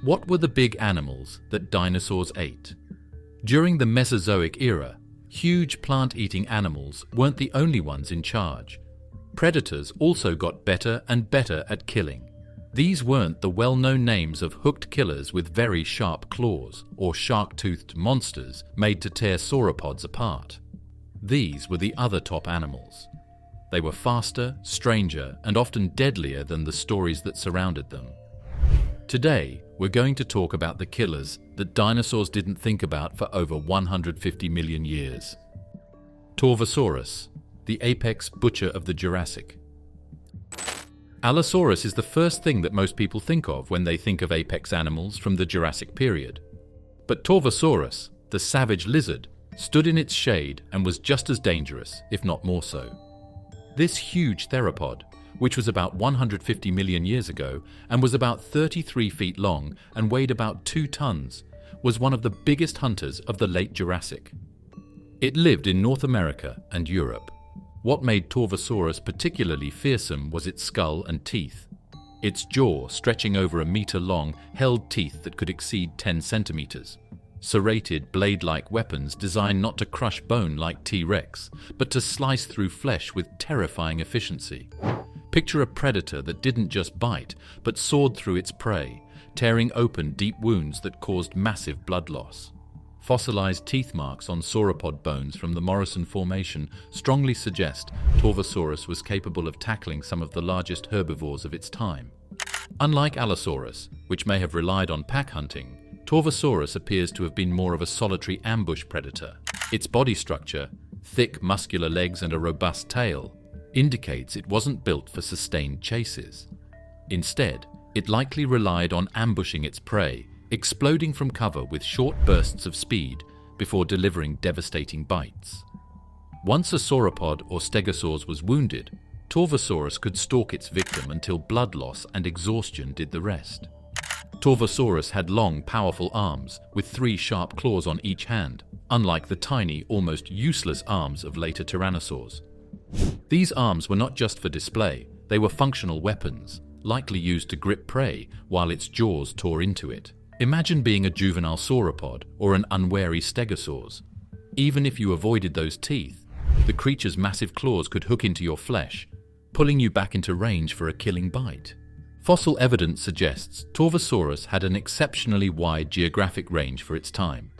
What were the big animals that dinosaurs ate? During the Mesozoic Era, huge plant-eating animals weren't the only ones in charge. Predators also got better and better at killing. These weren't the well-known names of hooked killers with very sharp claws or shark-toothed monsters made to tear sauropods apart. These were the other top animals. They were faster, stranger, and often deadlier than the stories that surrounded them. Today, we're going to talk about the killers that dinosaurs didn't think about for over 150 million years. Torvosaurus, the apex butcher of the Jurassic. Allosaurus is the first thing that most people think of when they think of apex animals from the Jurassic period. But Torvosaurus, the savage lizard, stood in its shade and was just as dangerous, if not more so. This huge theropod, which was about 150 million years ago and was about 33 feet long and weighed about 2 tons, was one of the biggest hunters of the late Jurassic. It lived in North America and Europe. What made Torvosaurus particularly fearsome was its skull and teeth. Its jaw, stretching over a meter long, held teeth that could exceed 10 centimeters. Serrated, blade-like weapons designed not to crush bone like T-Rex, but to slice through flesh with terrifying efficiency. Picture a predator that didn't just bite, but sawed through its prey, tearing open deep wounds that caused massive blood loss. Fossilized teeth marks on sauropod bones from the Morrison Formation strongly suggest Torvosaurus was capable of tackling some of the largest herbivores of its time. Unlike Allosaurus, which may have relied on pack hunting, Torvosaurus appears to have been more of a solitary ambush predator. Its body structure, thick muscular legs and a robust tail, indicates it wasn't built for sustained chases. Instead, it likely relied on ambushing its prey, exploding from cover with short bursts of speed before delivering devastating bites. Once a sauropod or stegosaurus was wounded, Torvosaurus could stalk its victim until blood loss and exhaustion did the rest. Torvosaurus had long, powerful arms with 3 sharp claws on each hand, unlike the tiny, almost useless arms of later tyrannosaurs. These arms were not just for display, they were functional weapons, likely used to grip prey while its jaws tore into it. Imagine being a juvenile sauropod or an unwary stegosaurus. Even if you avoided those teeth, the creature's massive claws could hook into your flesh, pulling you back into range for a killing bite. Fossil evidence suggests Torvosaurus had an exceptionally wide geographic range for its time.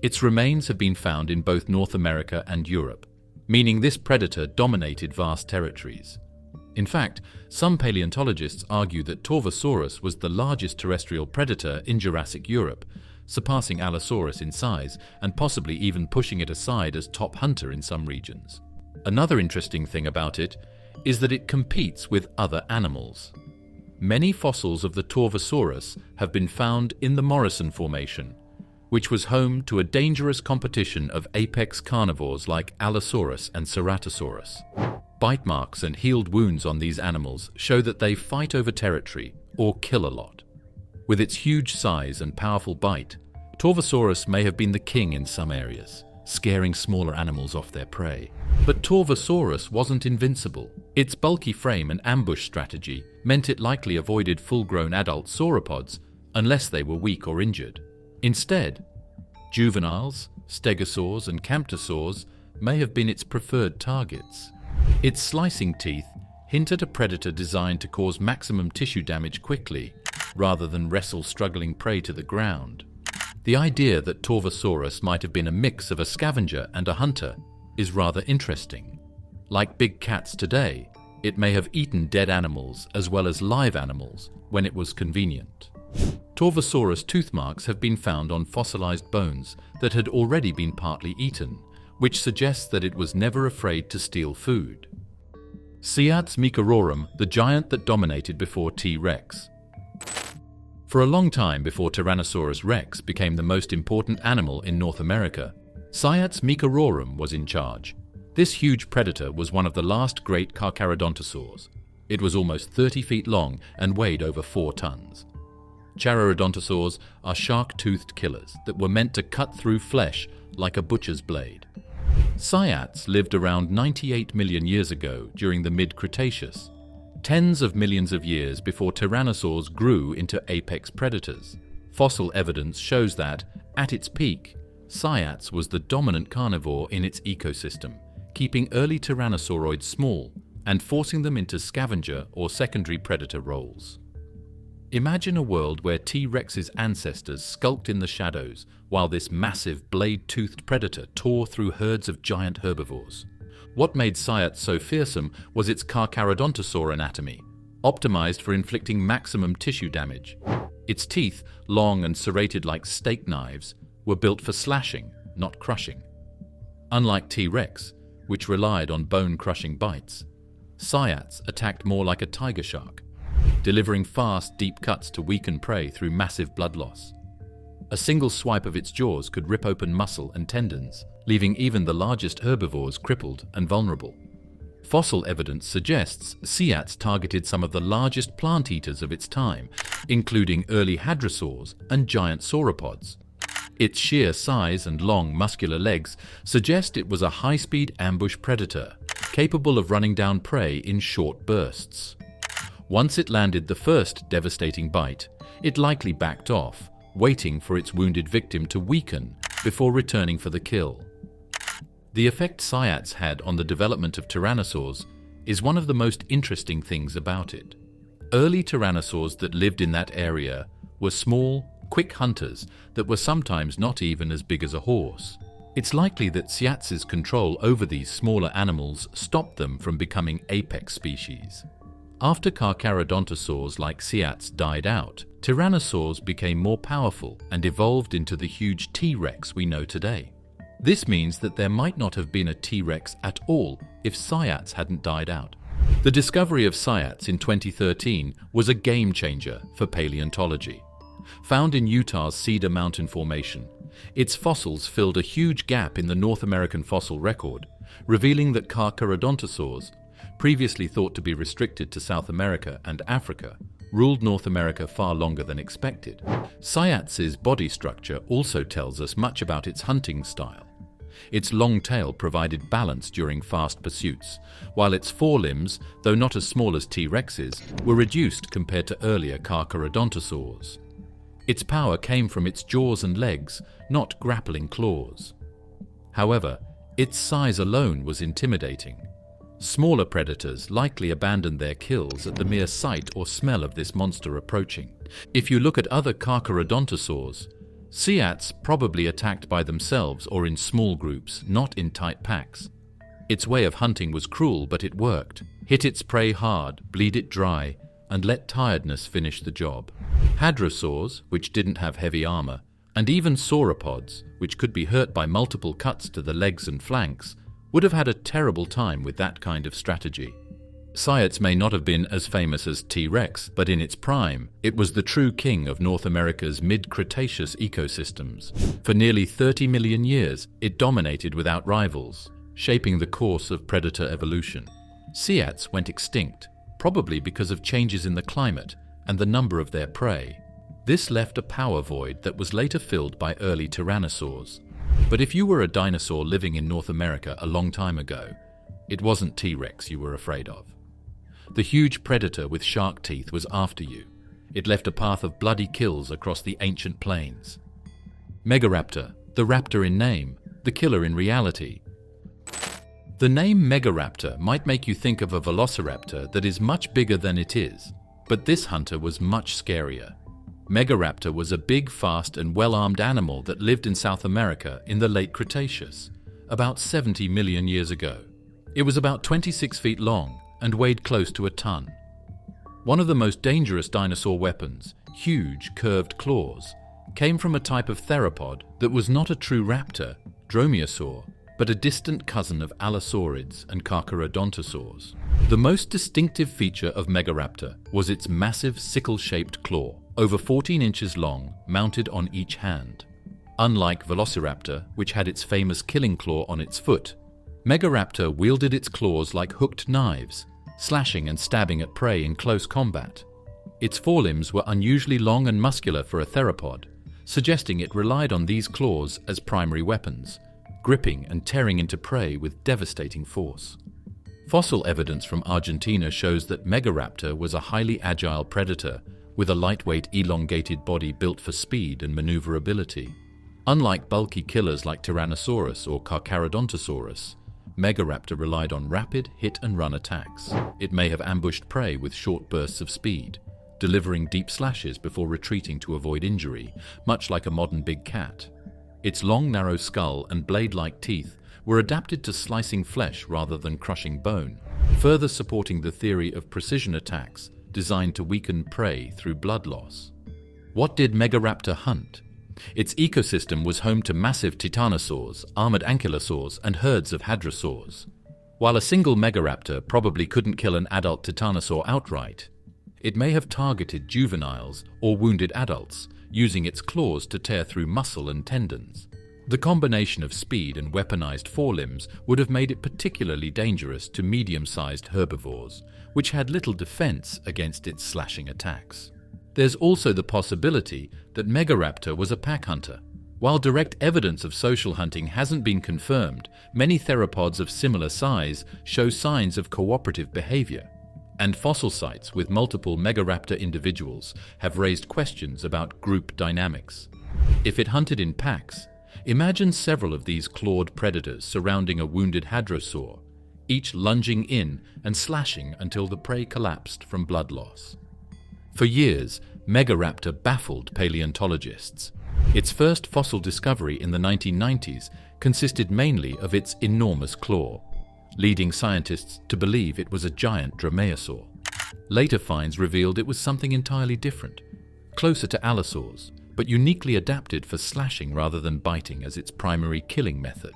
Its remains have been found in both North America and Europe, meaning this predator dominated vast territories. In fact, some paleontologists argue that Torvosaurus was the largest terrestrial predator in Jurassic Europe, surpassing Allosaurus in size and possibly even pushing it aside as top hunter in some regions. Another interesting thing about it is that it competes with other animals. Many fossils of the Torvosaurus have been found in the Morrison Formation, which was home to a dangerous competition of apex carnivores like Allosaurus and Ceratosaurus. Bite marks and healed wounds on these animals show that they fight over territory or kill a lot. With its huge size and powerful bite, Torvosaurus may have been the king in some areas, scaring smaller animals off their prey. But Torvosaurus wasn't invincible. Its bulky frame and ambush strategy meant it likely avoided full-grown adult sauropods unless they were weak or injured. Instead, juveniles, stegosaurs and camptosaurs may have been its preferred targets. Its slicing teeth hint at a predator designed to cause maximum tissue damage quickly, rather than wrestle struggling prey to the ground. The idea that Torvosaurus might have been a mix of a scavenger and a hunter is rather interesting. Like big cats today, it may have eaten dead animals as well as live animals when it was convenient. Torvosaurus tooth marks have been found on fossilized bones that had already been partly eaten, which suggests that it was never afraid to steal food. Seats micororum, the giant that dominated before T-Rex. For a long time before Tyrannosaurus rex became the most important animal in North America, Seats micororum was in charge. This huge predator was one of the last great carcharodontosaurs. It was almost 30 feet long and weighed over 4 tons. Charodontosaurs are shark-toothed killers that were meant to cut through flesh like a butcher's blade. Seats lived around 98 million years ago during the mid-Cretaceous, tens of millions of years before tyrannosaurs grew into apex predators. Fossil evidence shows that, at its peak, Cyats was the dominant carnivore in its ecosystem, keeping early tyrannosauroids small and forcing them into scavenger or secondary predator roles. Imagine a world where T-Rex's ancestors skulked in the shadows while this massive blade-toothed predator tore through herds of giant herbivores. What made Cyats so fearsome was its Carcharodontosaur anatomy, optimized for inflicting maximum tissue damage. Its teeth, long and serrated like steak knives, were built for slashing, not crushing. Unlike T-Rex, which relied on bone-crushing bites, Cyats attacked more like a tiger shark, delivering fast, deep cuts to weaken prey through massive blood loss. A single swipe of its jaws could rip open muscle and tendons, leaving even the largest herbivores crippled and vulnerable. Fossil evidence suggests Cyats targeted some of the largest plant eaters of its time, including early hadrosaurs and giant sauropods. Its sheer size and long, muscular legs suggest it was a high-speed ambush predator, capable of running down prey in short bursts. Once it landed the first devastating bite, it likely backed off, waiting for its wounded victim to weaken before returning for the kill. The effect Cyats had on the development of tyrannosaurs is one of the most interesting things about it. Early tyrannosaurs that lived in that area were small, quick hunters that were sometimes not even as big as a horse. It's likely that Cyats's control over these smaller animals stopped them from becoming apex species. After Carcharodontosaurs like Cyats died out, tyrannosaurs became more powerful and evolved into the huge T-Rex we know today. This means that there might not have been a T-Rex at all if Cyats hadn't died out. The discovery of Cyats in 2013 was a game-changer for paleontology. Found in Utah's Cedar Mountain Formation, its fossils filled a huge gap in the North American fossil record, revealing that Carcharodontosaurs, previously thought to be restricted to South America and Africa, ruled North America far longer than expected. Cyats's body structure also tells us much about its hunting style. Its long tail provided balance during fast pursuits, while its forelimbs, though not as small as T-Rex's, were reduced compared to earlier Carcharodontosaurs. Its power came from its jaws and legs, not grappling claws. However, its size alone was intimidating. Smaller predators likely abandoned their kills at the mere sight or smell of this monster approaching. If you look at other Carcharodontosaurs, Cyats probably attacked by themselves or in small groups, not in tight packs. Its way of hunting was cruel, but it worked. Hit its prey hard, bleed it dry, and let tiredness finish the job. Hadrosaurs, which didn't have heavy armor, and even sauropods, which could be hurt by multiple cuts to the legs and flanks, would have had a terrible time with that kind of strategy. Cyats may not have been as famous as T-Rex, but in its prime, it was the true king of North America's mid-Cretaceous ecosystems. For nearly 30 million years, it dominated without rivals, shaping the course of predator evolution. Cyats went extinct, probably because of changes in the climate and the number of their prey. This left a power void that was later filled by early tyrannosaurs. But if you were a dinosaur living in North America a long time ago, it wasn't T-Rex you were afraid of. The huge predator with shark teeth was after you. It left a path of bloody kills across the ancient plains. Megaraptor, the raptor in name, the killer in reality. The name Megaraptor might make you think of a velociraptor that is much bigger than it is, but this hunter was much scarier. Megaraptor was a big, fast and well-armed animal that lived in South America in the late Cretaceous, about 70 million years ago. It was about 26 feet long and weighed close to a ton. One of the most dangerous dinosaur weapons, huge curved claws, came from a type of theropod that was not a true raptor, dromaeosaur, but a distant cousin of allosaurids and Carcharodontosaurs. The most distinctive feature of Megaraptor was its massive sickle-shaped claw, over 14 inches long, mounted on each hand. Unlike Velociraptor, which had its famous killing claw on its foot, Megaraptor wielded its claws like hooked knives, slashing and stabbing at prey in close combat. Its forelimbs were unusually long and muscular for a theropod, suggesting it relied on these claws as primary weapons, gripping and tearing into prey with devastating force. Fossil evidence from Argentina shows that Megaraptor was a highly agile predator with a lightweight, elongated body built for speed and maneuverability. Unlike bulky killers like Tyrannosaurus or Carcharodontosaurus, Megaraptor relied on rapid hit-and-run attacks. It may have ambushed prey with short bursts of speed, delivering deep slashes before retreating to avoid injury, much like a modern big cat. Its long, narrow skull and blade-like teeth were adapted to slicing flesh rather than crushing bone, further supporting the theory of precision attacks designed to weaken prey through blood loss. What did Megaraptor hunt? Its ecosystem was home to massive titanosaurs, armored ankylosaurs, and herds of hadrosaurs. While a single Megaraptor probably couldn't kill an adult titanosaur outright, it may have targeted juveniles or wounded adults, using its claws to tear through muscle and tendons. The combination of speed and weaponized forelimbs would have made it particularly dangerous to medium-sized herbivores, which had little defense against its slashing attacks. There's also the possibility that Megaraptor was a pack hunter. While direct evidence of social hunting hasn't been confirmed, many theropods of similar size show signs of cooperative behavior, and fossil sites with multiple Megaraptor individuals have raised questions about group dynamics. If it hunted in packs, imagine several of these clawed predators surrounding a wounded hadrosaur, each lunging in and slashing until the prey collapsed from blood loss. For years, Megaraptor baffled paleontologists. Its first fossil discovery in the 1990s consisted mainly of its enormous claw, leading scientists to believe it was a giant dromaeosaur. Later finds revealed it was something entirely different, closer to allosaurs, but uniquely adapted for slashing rather than biting as its primary killing method.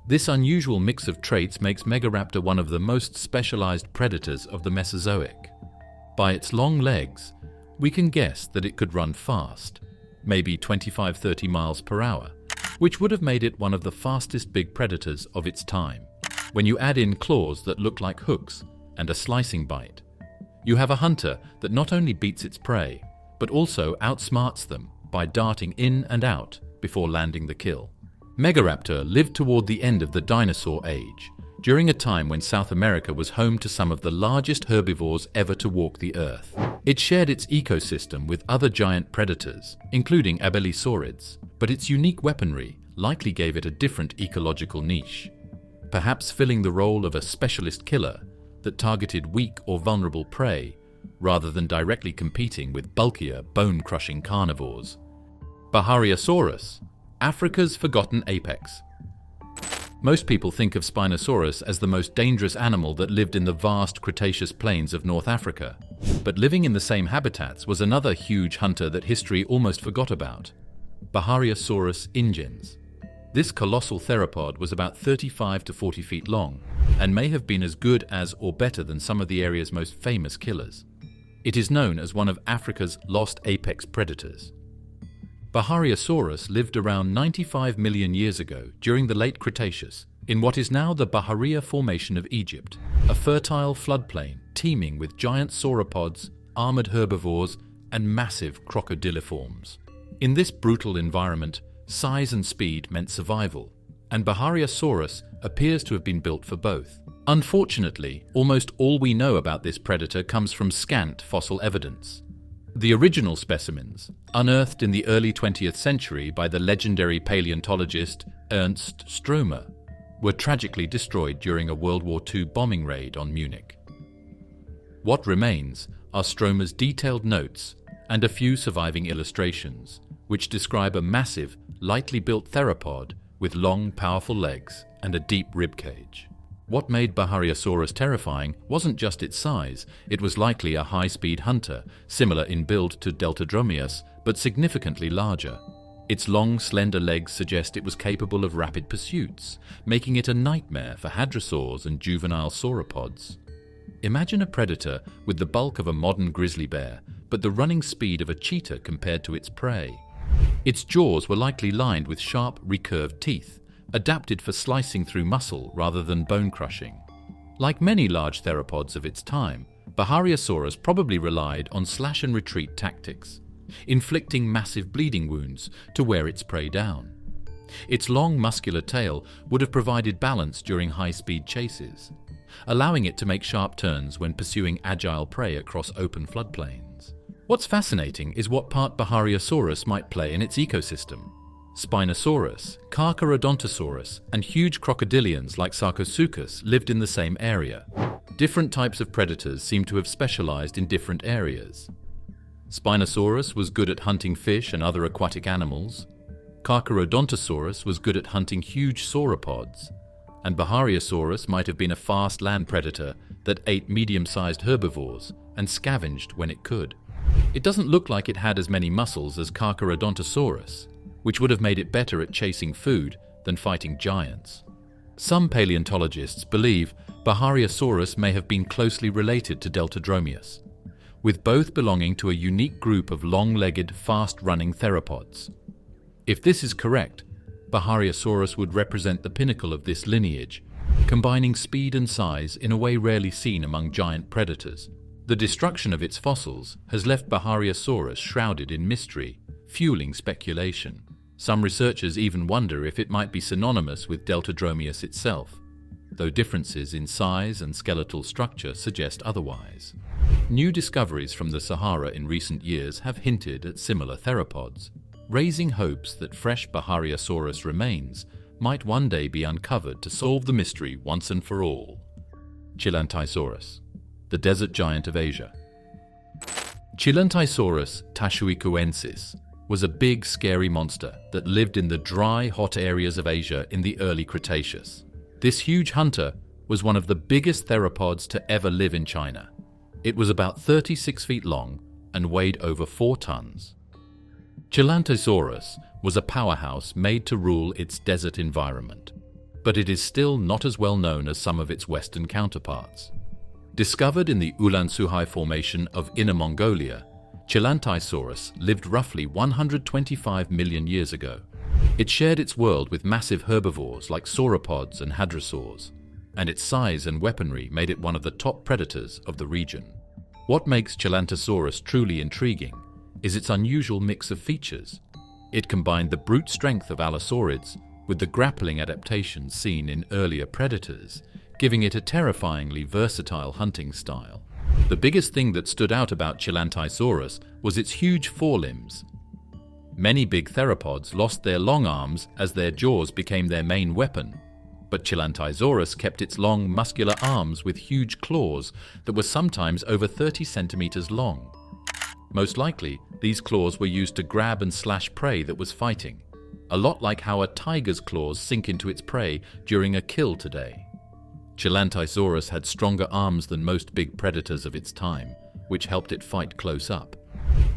This unusual mix of traits makes Megaraptor one of the most specialized predators of the Mesozoic. By its long legs, we can guess that it could run fast, maybe 25-30 miles per hour, which would have made it one of the fastest big predators of its time. When you add in claws that look like hooks and a slicing bite, you have a hunter that not only beats its prey, but also outsmarts them by darting in and out before landing the kill. Megaraptor lived toward the end of the dinosaur age, during a time when South America was home to some of the largest herbivores ever to walk the earth. It shared its ecosystem with other giant predators, including abelisaurids, but its unique weaponry likely gave it a different ecological niche, perhaps filling the role of a specialist killer that targeted weak or vulnerable prey rather than directly competing with bulkier, bone-crushing carnivores. Bahariosaurus, Africa's forgotten apex. Most people think of Spinosaurus as the most dangerous animal that lived in the vast Cretaceous plains of North Africa. But living in the same habitats was another huge hunter that history almost forgot about, Bahariosaurus ingens. This colossal theropod was about 35 to 40 feet long and may have been as good as or better than some of the area's most famous killers. It is known as one of Africa's lost apex predators. Bahariosaurus lived around 95 million years ago during the late Cretaceous in what is now the Baharia Formation of Egypt, a fertile floodplain teeming with giant sauropods, armored herbivores, and massive crocodiliforms. In this brutal environment, size and speed meant survival, and Bahariosaurus appears to have been built for both. Unfortunately, almost all we know about this predator comes from scant fossil evidence. The original specimens, unearthed in the early 20th century by the legendary paleontologist Ernst Stromer, were tragically destroyed during a World War II bombing raid on Munich. What remains are Stromer's detailed notes and a few surviving illustrations, which describe a massive, lightly built theropod with long, powerful legs and a deep rib cage. What made Bahariosaurus terrifying wasn't just its size. It was likely a high-speed hunter, similar in build to Deltadromeus, but significantly larger. Its long, slender legs suggest it was capable of rapid pursuits, making it a nightmare for hadrosaurs and juvenile sauropods. Imagine a predator with the bulk of a modern grizzly bear, but the running speed of a cheetah compared to its prey. Its jaws were likely lined with sharp, recurved teeth, adapted for slicing through muscle rather than bone crushing. Like many large theropods of its time, Bahariosaurus probably relied on slash-and-retreat tactics, inflicting massive bleeding wounds to wear its prey down. Its long, muscular tail would have provided balance during high-speed chases, allowing it to make sharp turns when pursuing agile prey across open floodplains. What's fascinating is what part Bahariosaurus might play in its ecosystem. Spinosaurus, Carcharodontosaurus, and huge crocodilians like Sarcosuchus lived in the same area. Different types of predators seem to have specialized in different areas. Spinosaurus was good at hunting fish and other aquatic animals. Carcharodontosaurus was good at hunting huge sauropods. And Bahariosaurus might have been a fast land predator that ate medium-sized herbivores and scavenged when it could. It doesn't look like it had as many muscles as Carcharodontosaurus, which would have made it better at chasing food than fighting giants. Some paleontologists believe Bahariosaurus may have been closely related to Deltadromeus, with both belonging to a unique group of long-legged, fast-running theropods. If this is correct, Bahariosaurus would represent the pinnacle of this lineage, combining speed and size in a way rarely seen among giant predators. The destruction of its fossils has left Bahariosaurus shrouded in mystery, fueling speculation. Some researchers even wonder if it might be synonymous with Deltadromeus itself, though differences in size and skeletal structure suggest otherwise. New discoveries from the Sahara in recent years have hinted at similar theropods, raising hopes that fresh Bahariosaurus remains might one day be uncovered to solve the mystery once and for all. Chilantisaurus, the desert giant of Asia. Chilantisaurus tashuicuensis was a big, scary monster that lived in the dry, hot areas of Asia in the early Cretaceous. This huge hunter was one of the biggest theropods to ever live in China. It was about 36 feet long and weighed over 4 tons. Chilantisaurus was a powerhouse made to rule its desert environment, but it is still not as well known as some of its western counterparts. Discovered in the Ulan Suhai Formation of Inner Mongolia, Chilantisaurus lived roughly 125 million years ago. It shared its world with massive herbivores like sauropods and hadrosaurs, and its size and weaponry made it one of the top predators of the region. What makes Chilantisaurus truly intriguing is its unusual mix of features. It combined the brute strength of allosaurids with the grappling adaptations seen in earlier predators, giving it a terrifyingly versatile hunting style. The biggest thing that stood out about Chilantisaurus was its huge forelimbs. Many big theropods lost their long arms as their jaws became their main weapon, but Chilantisaurus kept its long, muscular arms with huge claws that were sometimes over 30 centimeters long. Most likely, these claws were used to grab and slash prey that was fighting, a lot like how a tiger's claws sink into its prey during a kill today. Chilantisaurus had stronger arms than most big predators of its time, which helped it fight close up.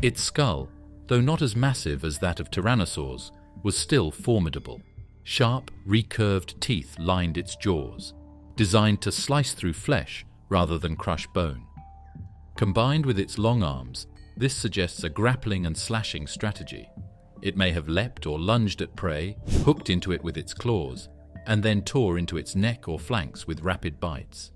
Its skull, though not as massive as that of tyrannosaurs, was still formidable. Sharp, recurved teeth lined its jaws, designed to slice through flesh rather than crush bone. Combined with its long arms, this suggests a grappling and slashing strategy. It may have leapt or lunged at prey, hooked into it with its claws, and then tore into its neck or flanks with rapid bites.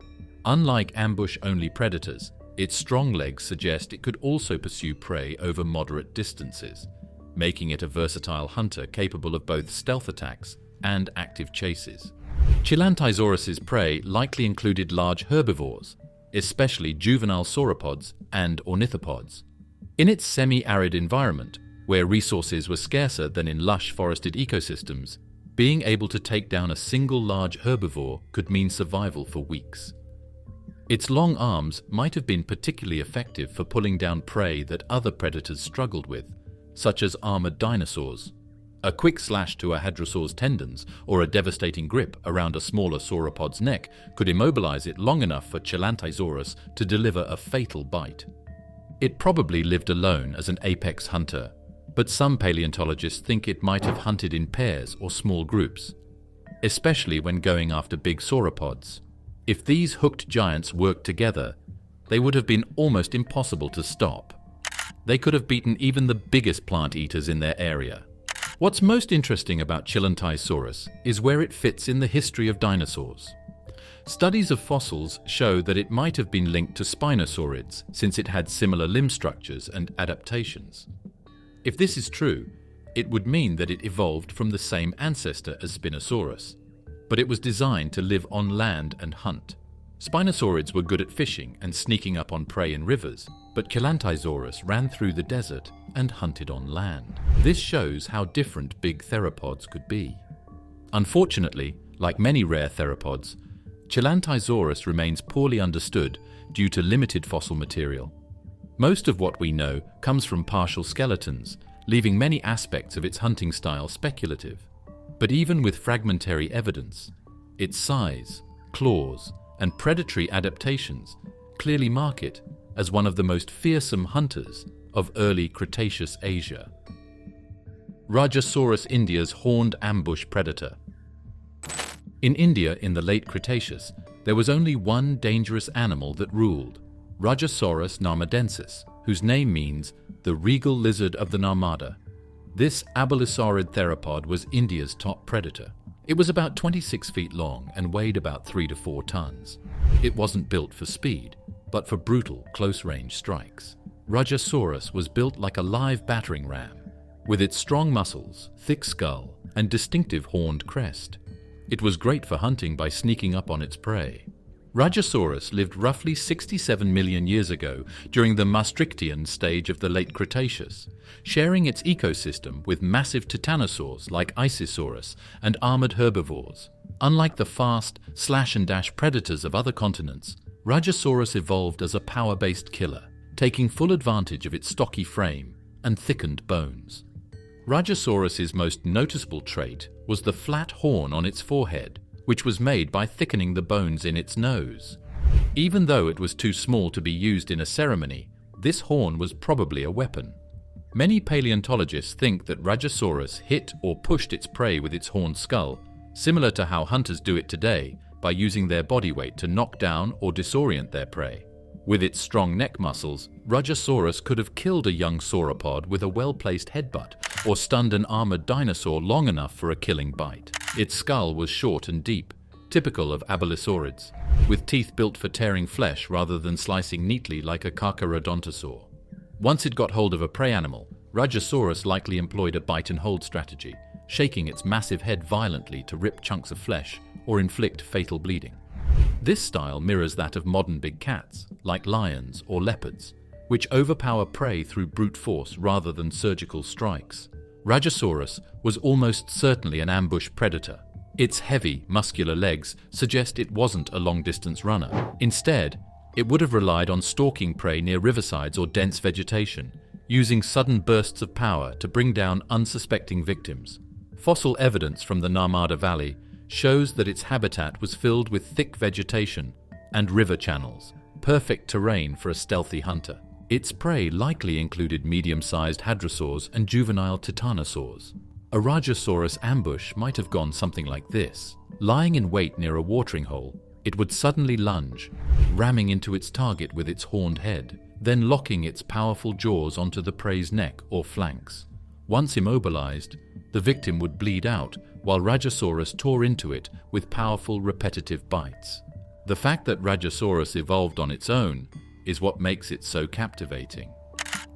Unlike ambush-only predators, its strong legs suggest it could also pursue prey over moderate distances, making it a versatile hunter capable of both stealth attacks and active chases. Chilantisaurus's prey likely included large herbivores, especially juvenile sauropods and ornithopods. In its semi-arid environment, where resources were scarcer than in lush forested ecosystems, being able to take down a single large herbivore could mean survival for weeks. Its long arms might have been particularly effective for pulling down prey that other predators struggled with, such as armored dinosaurs. A quick slash to a hadrosaur's tendons or a devastating grip around a smaller sauropod's neck could immobilize it long enough for Chilantisaurus to deliver a fatal bite. It probably lived alone as an apex hunter, but some paleontologists think it might have hunted in pairs or small groups, especially when going after big sauropods. If these hooked giants worked together, they would have been almost impossible to stop. They could have beaten even the biggest plant eaters in their area. What's most interesting about Chilantisaurus is where it fits in the history of dinosaurs. Studies of fossils show that it might have been linked to spinosaurids, since it had similar limb structures and adaptations. If this is true, it would mean that it evolved from the same ancestor as Spinosaurus, but it was designed to live on land and hunt. Spinosaurids were good at fishing and sneaking up on prey in rivers, but but Chelantysaurus ran through the desert and hunted on land. This shows how different big theropods could be. Unfortunately, like many rare theropods, Chelantysaurus remains poorly understood due to limited fossil material. Most of what we know comes from partial skeletons, leaving many aspects of its hunting style speculative. But even with fragmentary evidence, its size, claws, and predatory adaptations clearly mark it as one of the most fearsome hunters of early Cretaceous Asia. Rajasaurus, India's horned ambush predator. In India in the late Cretaceous, there was only one dangerous animal that ruled, Rajasaurus narmadensis, whose name means the regal lizard of the Narmada. This abelisaurid theropod was India's top predator. It was about 26 feet long and weighed about 3 to 4 tons. It wasn't built for speed, but for brutal, close-range strikes. Rajasaurus was built like a live battering ram, with its strong muscles, thick skull, and distinctive horned crest. It was great for hunting by sneaking up on its prey. Rajasaurus lived roughly 67 million years ago during the Maastrichtian stage of the late Cretaceous, sharing its ecosystem with massive titanosaurs like Isis and armored herbivores. Unlike the fast, slash-and-dash predators of other continents, Rajasaurus evolved as a power-based killer, taking full advantage of its stocky frame and thickened bones. Rajasaurus's most noticeable trait was the flat horn on its forehead, which was made by thickening the bones in its nose. Even though it was too small to be used in a ceremony, this horn was probably a weapon. Many paleontologists think that Rajasaurus hit or pushed its prey with its horned skull, similar to how hunters do it today by using their body weight to knock down or disorient their prey. With its strong neck muscles, Rajasaurus could have killed a young sauropod with a well-placed headbutt or stunned an armored dinosaur long enough for a killing bite. Its skull was short and deep, typical of abelisaurids, with teeth built for tearing flesh rather than slicing neatly like a carcharodontosaur. Once it got hold of a prey animal, Rajasaurus likely employed a bite-and-hold strategy, shaking its massive head violently to rip chunks of flesh or inflict fatal bleeding. This style mirrors that of modern big cats, like lions or leopards, which overpower prey through brute force rather than surgical strikes. Rajasaurus was almost certainly an ambush predator. Its heavy, muscular legs suggest it wasn't a long-distance runner. Instead, it would have relied on stalking prey near riversides or dense vegetation, using sudden bursts of power to bring down unsuspecting victims. Fossil evidence from the Narmada Valley shows that its habitat was filled with thick vegetation and river channels, perfect terrain for a stealthy hunter. Its prey likely included medium-sized hadrosaurs and juvenile titanosaurs. A Rajasaurus ambush might have gone something like this. Lying in wait near a watering hole, it would suddenly lunge, ramming into its target with its horned head, then locking its powerful jaws onto the prey's neck or flanks. Once immobilized, the victim would bleed out while Rajasaurus tore into it with powerful repetitive bites. The fact that Rajasaurus evolved on its own is what makes it so captivating.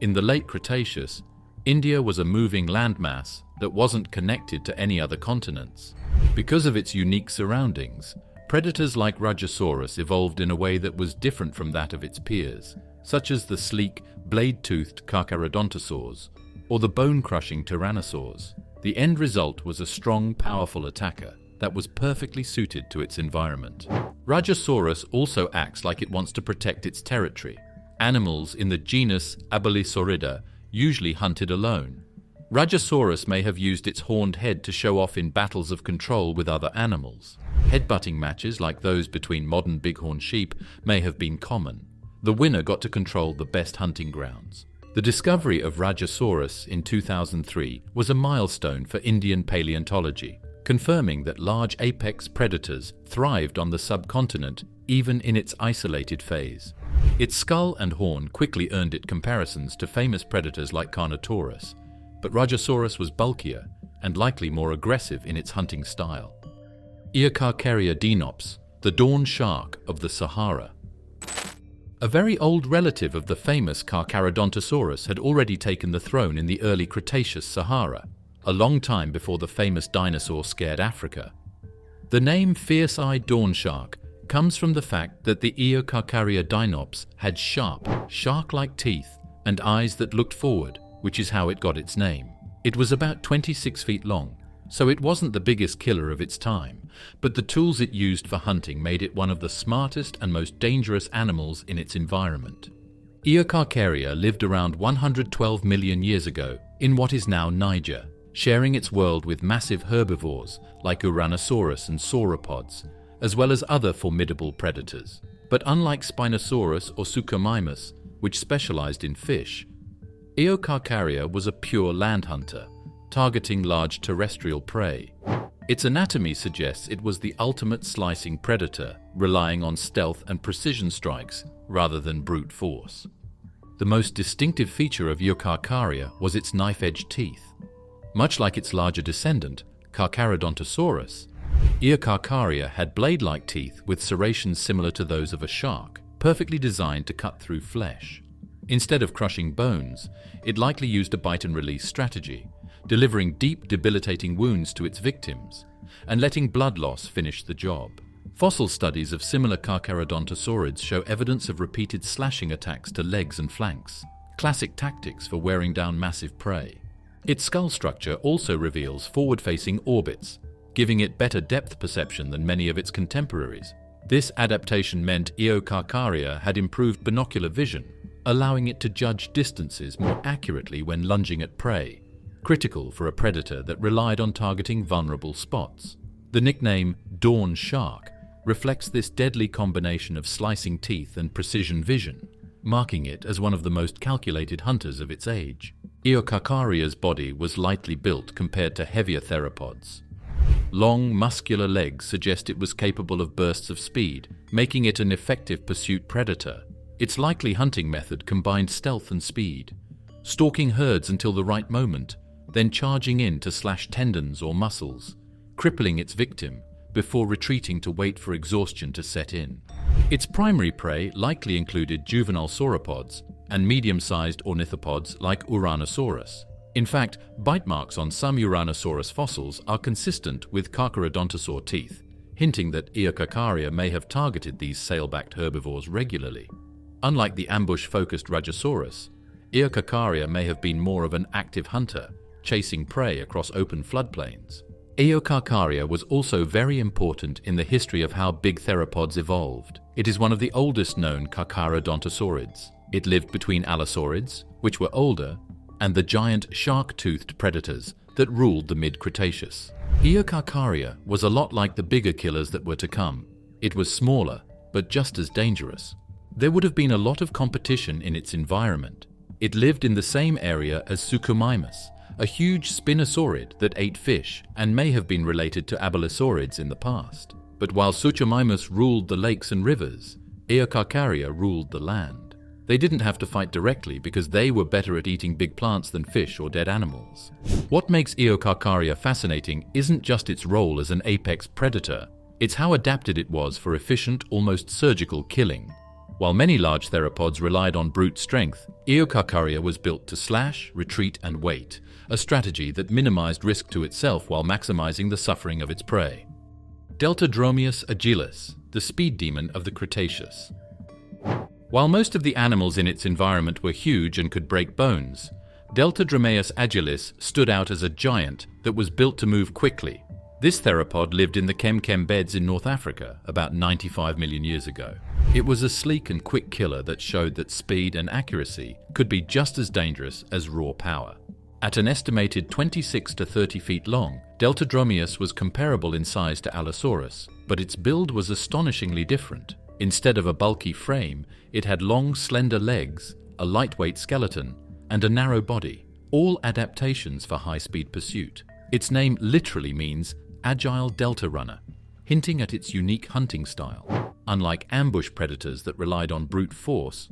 In the late Cretaceous, India was a moving landmass that wasn't connected to any other continents. Because of its unique surroundings, predators like Rajasaurus evolved in a way that was different from that of its peers, such as the sleek, blade-toothed carcharodontosaurs or the bone-crushing tyrannosaurs. The end result was a strong, powerful attacker that was perfectly suited to its environment. Rajasaurus also acts like it wants to protect its territory. Animals in the genus Abelisaurida usually hunted alone. Rajasaurus may have used its horned head to show off in battles of control with other animals. Headbutting matches like those between modern bighorn sheep may have been common. The winner got to control the best hunting grounds. The discovery of Rajasaurus in 2003 was a milestone for Indian paleontology, confirming that large apex predators thrived on the subcontinent even in its isolated phase. Its skull and horn quickly earned it comparisons to famous predators like Carnotaurus, but Rajasaurus was bulkier and likely more aggressive in its hunting style. Eocarcharia dinops, the dawn shark of the Sahara. A very old relative of the famous Carcharodontosaurus had already taken the throne in the early Cretaceous Sahara, a long time before the famous dinosaur scared Africa. The name fierce-eyed dawn shark comes from the fact that the Eocarcharia dinops had sharp, shark-like teeth and eyes that looked forward, which is how it got its name. It was about 26 feet long, so it wasn't the biggest killer of its time, but the tools it used for hunting made it one of the smartest and most dangerous animals in its environment. Eocarcharia lived around 112 million years ago in what is now Niger, sharing its world with massive herbivores like Uranosaurus and sauropods, as well as other formidable predators. But unlike Spinosaurus or Suchomimus, which specialized in fish, Eocarcharia was a pure land hunter, targeting large terrestrial prey. Its anatomy suggests it was the ultimate slicing predator, relying on stealth and precision strikes rather than brute force. The most distinctive feature of Eocarcharia was its knife-edged teeth. Much like its larger descendant, Carcharodontosaurus, Eocarcharia had blade-like teeth with serrations similar to those of a shark, perfectly designed to cut through flesh. Instead of crushing bones, it likely used a bite-and-release strategy, delivering deep, debilitating wounds to its victims and letting blood loss finish the job. Fossil studies of similar Carcharodontosaurids show evidence of repeated slashing attacks to legs and flanks, classic tactics for wearing down massive prey. Its skull structure also reveals forward-facing orbits, giving it better depth perception than many of its contemporaries. This adaptation meant Eocarcharia had improved binocular vision, allowing it to judge distances more accurately when lunging at prey, critical for a predator that relied on targeting vulnerable spots. The nickname Dawn Shark reflects this deadly combination of slicing teeth and precision vision, marking it as one of the most calculated hunters of its age. Eocarcharia's body was lightly built compared to heavier theropods. Long, muscular legs suggest it was capable of bursts of speed, making it an effective pursuit predator. Its likely hunting method combined stealth and speed, stalking herds until the right moment, then charging in to slash tendons or muscles, crippling its victim before retreating to wait for exhaustion to set in. Its primary prey likely included juvenile sauropods and medium-sized ornithopods like Uranosaurus. In fact, bite marks on some Uranosaurus fossils are consistent with Carcharodontosaur teeth, hinting that Eocarcharia may have targeted these sail-backed herbivores regularly. Unlike the ambush-focused Rajasaurus, Eocarcharia may have been more of an active hunter, chasing prey across open floodplains. Eocarcharia was also very important in the history of how big theropods evolved. It is one of the oldest known Carcharodontosaurids. It lived between allosaurids, which were older, and the giant shark-toothed predators that ruled the mid-Cretaceous. Eocarcharia was a lot like the bigger killers that were to come. It was smaller, but just as dangerous. There would have been a lot of competition in its environment. It lived in the same area as Suchomimus, a huge spinosaurid that ate fish and may have been related to abelisaurids in the past. But while Suchomimus ruled the lakes and rivers, Eocarcharia ruled the land. They didn't have to fight directly because they were better at eating big plants than fish or dead animals. What makes Eocarcharia fascinating isn't just its role as an apex predator, it's how adapted it was for efficient, almost surgical killing. While many large theropods relied on brute strength, Eocarcharia was built to slash, retreat, and wait, a strategy that minimized risk to itself while maximizing the suffering of its prey. Deltadromeus agilis, the speed demon of the Cretaceous. While most of the animals in its environment were huge and could break bones, Deltadromeus agilis stood out as a giant that was built to move quickly. This theropod lived in the Kem beds in North Africa about 95 million years ago. It was a sleek and quick killer that showed that speed and accuracy could be just as dangerous as raw power. At an estimated 26 to 30 feet long, Deltadromeus was comparable in size to Allosaurus, but its build was astonishingly different. Instead of a bulky frame, it had long, slender legs, a lightweight skeleton, and a narrow body, all adaptations for high-speed pursuit. Its name literally means agile delta runner, hinting at its unique hunting style. Unlike ambush predators that relied on brute force,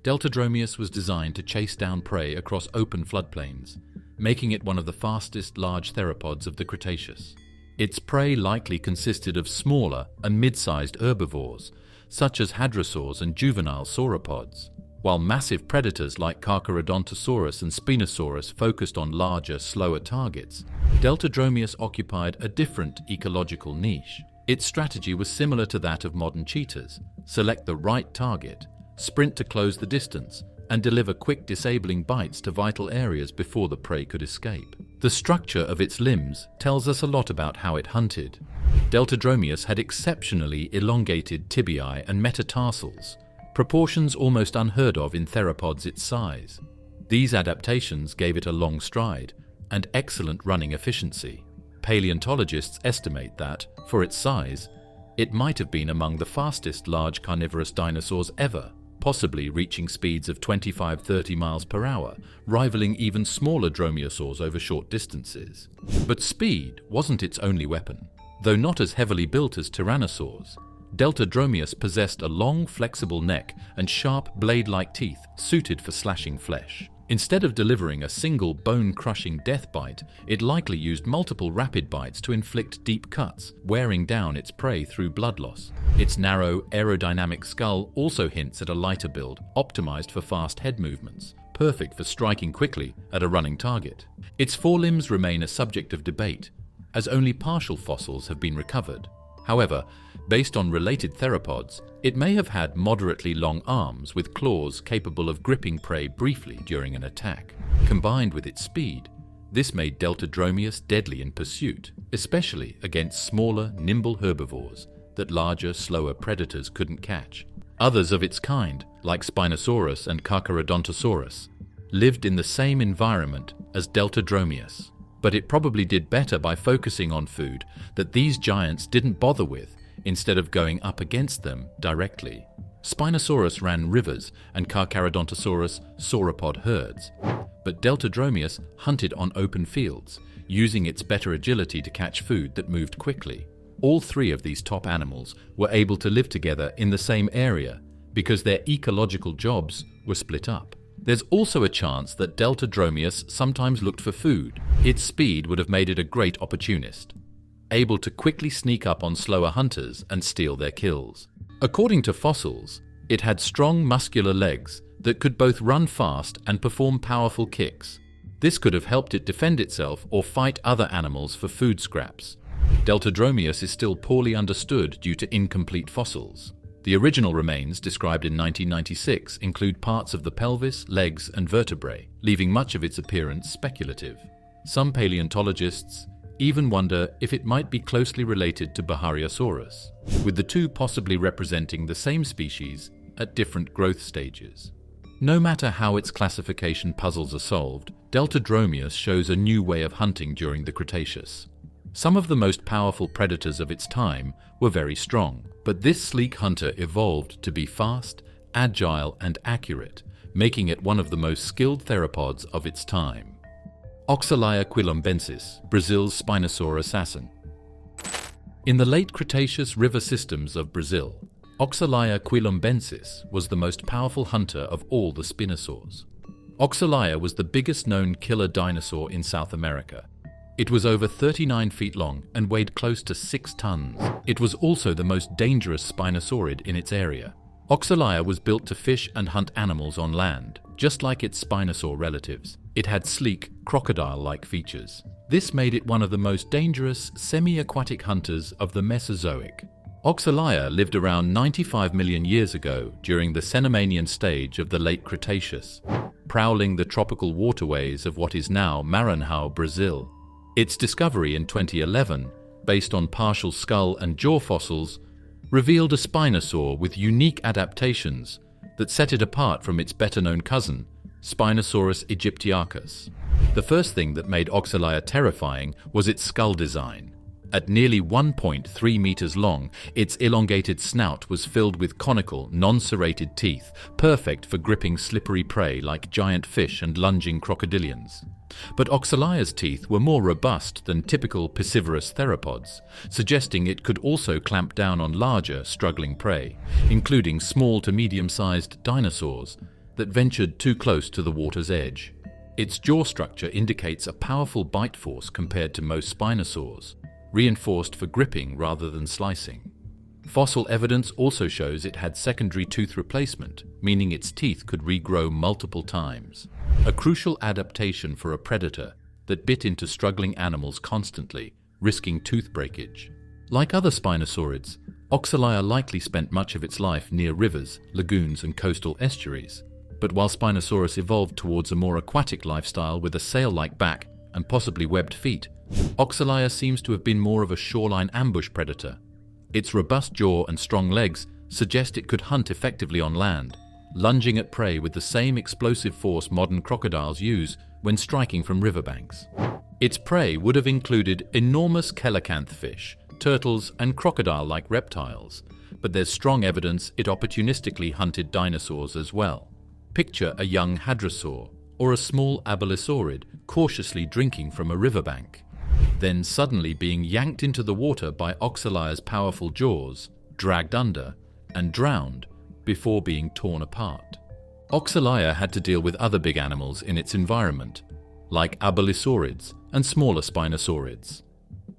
Deltadromeus was designed to chase down prey across open floodplains, making it one of the fastest large theropods of the Cretaceous. Its prey likely consisted of smaller and mid-sized herbivores, such as hadrosaurs and juvenile sauropods, while massive predators like Carcharodontosaurus and Spinosaurus focused on larger, slower targets. Deltadromeus occupied a different ecological niche. Its strategy was similar to that of modern cheetahs: select the right target, sprint to close the distance, and deliver quick disabling bites to vital areas before the prey could escape. The structure of its limbs tells us a lot about how it hunted. Deltadromeus had exceptionally elongated tibiae and metatarsals, proportions almost unheard of in theropods its size. These adaptations gave it a long stride and excellent running efficiency. Paleontologists estimate that, for its size, it might have been among the fastest large carnivorous dinosaurs ever, possibly reaching speeds of 25–30 miles per hour, rivaling even smaller dromaeosaurs over short distances. But speed wasn't its only weapon. Though not as heavily built as tyrannosaurs, Deltadromeus possessed a long, flexible neck and sharp, blade-like teeth suited for slashing flesh. Instead of delivering a single bone-crushing death bite, it likely used multiple rapid bites to inflict deep cuts, wearing down its prey through blood loss. Its narrow, aerodynamic skull also hints at a lighter build, optimized for fast head movements, perfect for striking quickly at a running target. Its forelimbs remain a subject of debate, as only partial fossils have been recovered. However, based on related theropods, it may have had moderately long arms with claws capable of gripping prey briefly during an attack. Combined with its speed, this made Deltadromeus deadly in pursuit, especially against smaller, nimble herbivores that larger, slower predators couldn't catch. Others of its kind, like Spinosaurus and Carcharodontosaurus, lived in the same environment as Deltadromeus, but it probably did better by focusing on food that these giants didn't bother with, instead of going up against them directly. Spinosaurus ran rivers and Carcharodontosaurus sauropod herds, but Deltadromeus hunted on open fields, using its better agility to catch food that moved quickly. All three of these top animals were able to live together in the same area because their ecological jobs were split up. There's also a chance that Deltadromeus sometimes looked for food. Its speed would have made it a great opportunist, able to quickly sneak up on slower hunters and steal their kills. According to fossils, it had strong muscular legs that could both run fast and perform powerful kicks. This could have helped it defend itself or fight other animals for food scraps. Deltadromeus is still poorly understood due to incomplete fossils. The original remains, described in 1996, include parts of the pelvis, legs, and vertebrae, leaving much of its appearance speculative. Some paleontologists even wonder if it might be closely related to Bahariosaurus, with the two possibly representing the same species at different growth stages. No matter how its classification puzzles are solved, Deltadromeus shows a new way of hunting during the Cretaceous. Some of the most powerful predators of its time were very strong, but this sleek hunter evolved to be fast, agile, and accurate, making it one of the most skilled theropods of its time. Oxalia quilombensis, Brazil's Spinosaur assassin. In the late Cretaceous river systems of Brazil, Oxalia quilombensis was the most powerful hunter of all the spinosaurs. Oxalia was the biggest known killer dinosaur in South America. It was over 39 feet long and weighed close to 6 tons. It was also the most dangerous spinosaurid in its area. Oxalia was built to fish and hunt animals on land, just like its spinosaur relatives. It had sleek, crocodile-like features. This made it one of the most dangerous semi-aquatic hunters of the Mesozoic. Oxalia lived around 95 million years ago during the Cenomanian stage of the late Cretaceous, prowling the tropical waterways of what is now Maranhão, Brazil. Its discovery in 2011, based on partial skull and jaw fossils, revealed a spinosaur with unique adaptations that set it apart from its better-known cousin, Spinosaurus aegyptiacus. The first thing that made Oxalia terrifying was its skull design. At nearly 1.3 meters long, its elongated snout was filled with conical, non-serrated teeth, perfect for gripping slippery prey like giant fish and lunging crocodilians. But Oxalia's teeth were more robust than typical piscivorous theropods, suggesting it could also clamp down on larger, struggling prey, including small to medium-sized dinosaurs that ventured too close to the water's edge. Its jaw structure indicates a powerful bite force compared to most spinosaurs, reinforced for gripping rather than slicing. Fossil evidence also shows it had secondary tooth replacement, meaning its teeth could regrow multiple times, a crucial adaptation for a predator that bit into struggling animals constantly, risking tooth breakage. Like other spinosaurids, Oxalia likely spent much of its life near rivers, lagoons, and coastal estuaries. But while Spinosaurus evolved towards a more aquatic lifestyle with a sail-like back and possibly webbed feet, Oxalia seems to have been more of a shoreline ambush predator. Its robust jaw and strong legs suggest it could hunt effectively on land, lunging at prey with the same explosive force modern crocodiles use when striking from riverbanks. Its prey would have included enormous coelacanth fish, turtles, and crocodile-like reptiles, but there's strong evidence it opportunistically hunted dinosaurs as well. Picture a young hadrosaur or a small abelisaurid cautiously drinking from a riverbank, then suddenly being yanked into the water by Oxalia's powerful jaws, dragged under, and drowned before being torn apart. Oxalia had to deal with other big animals in its environment, like abelisaurids and smaller spinosaurids.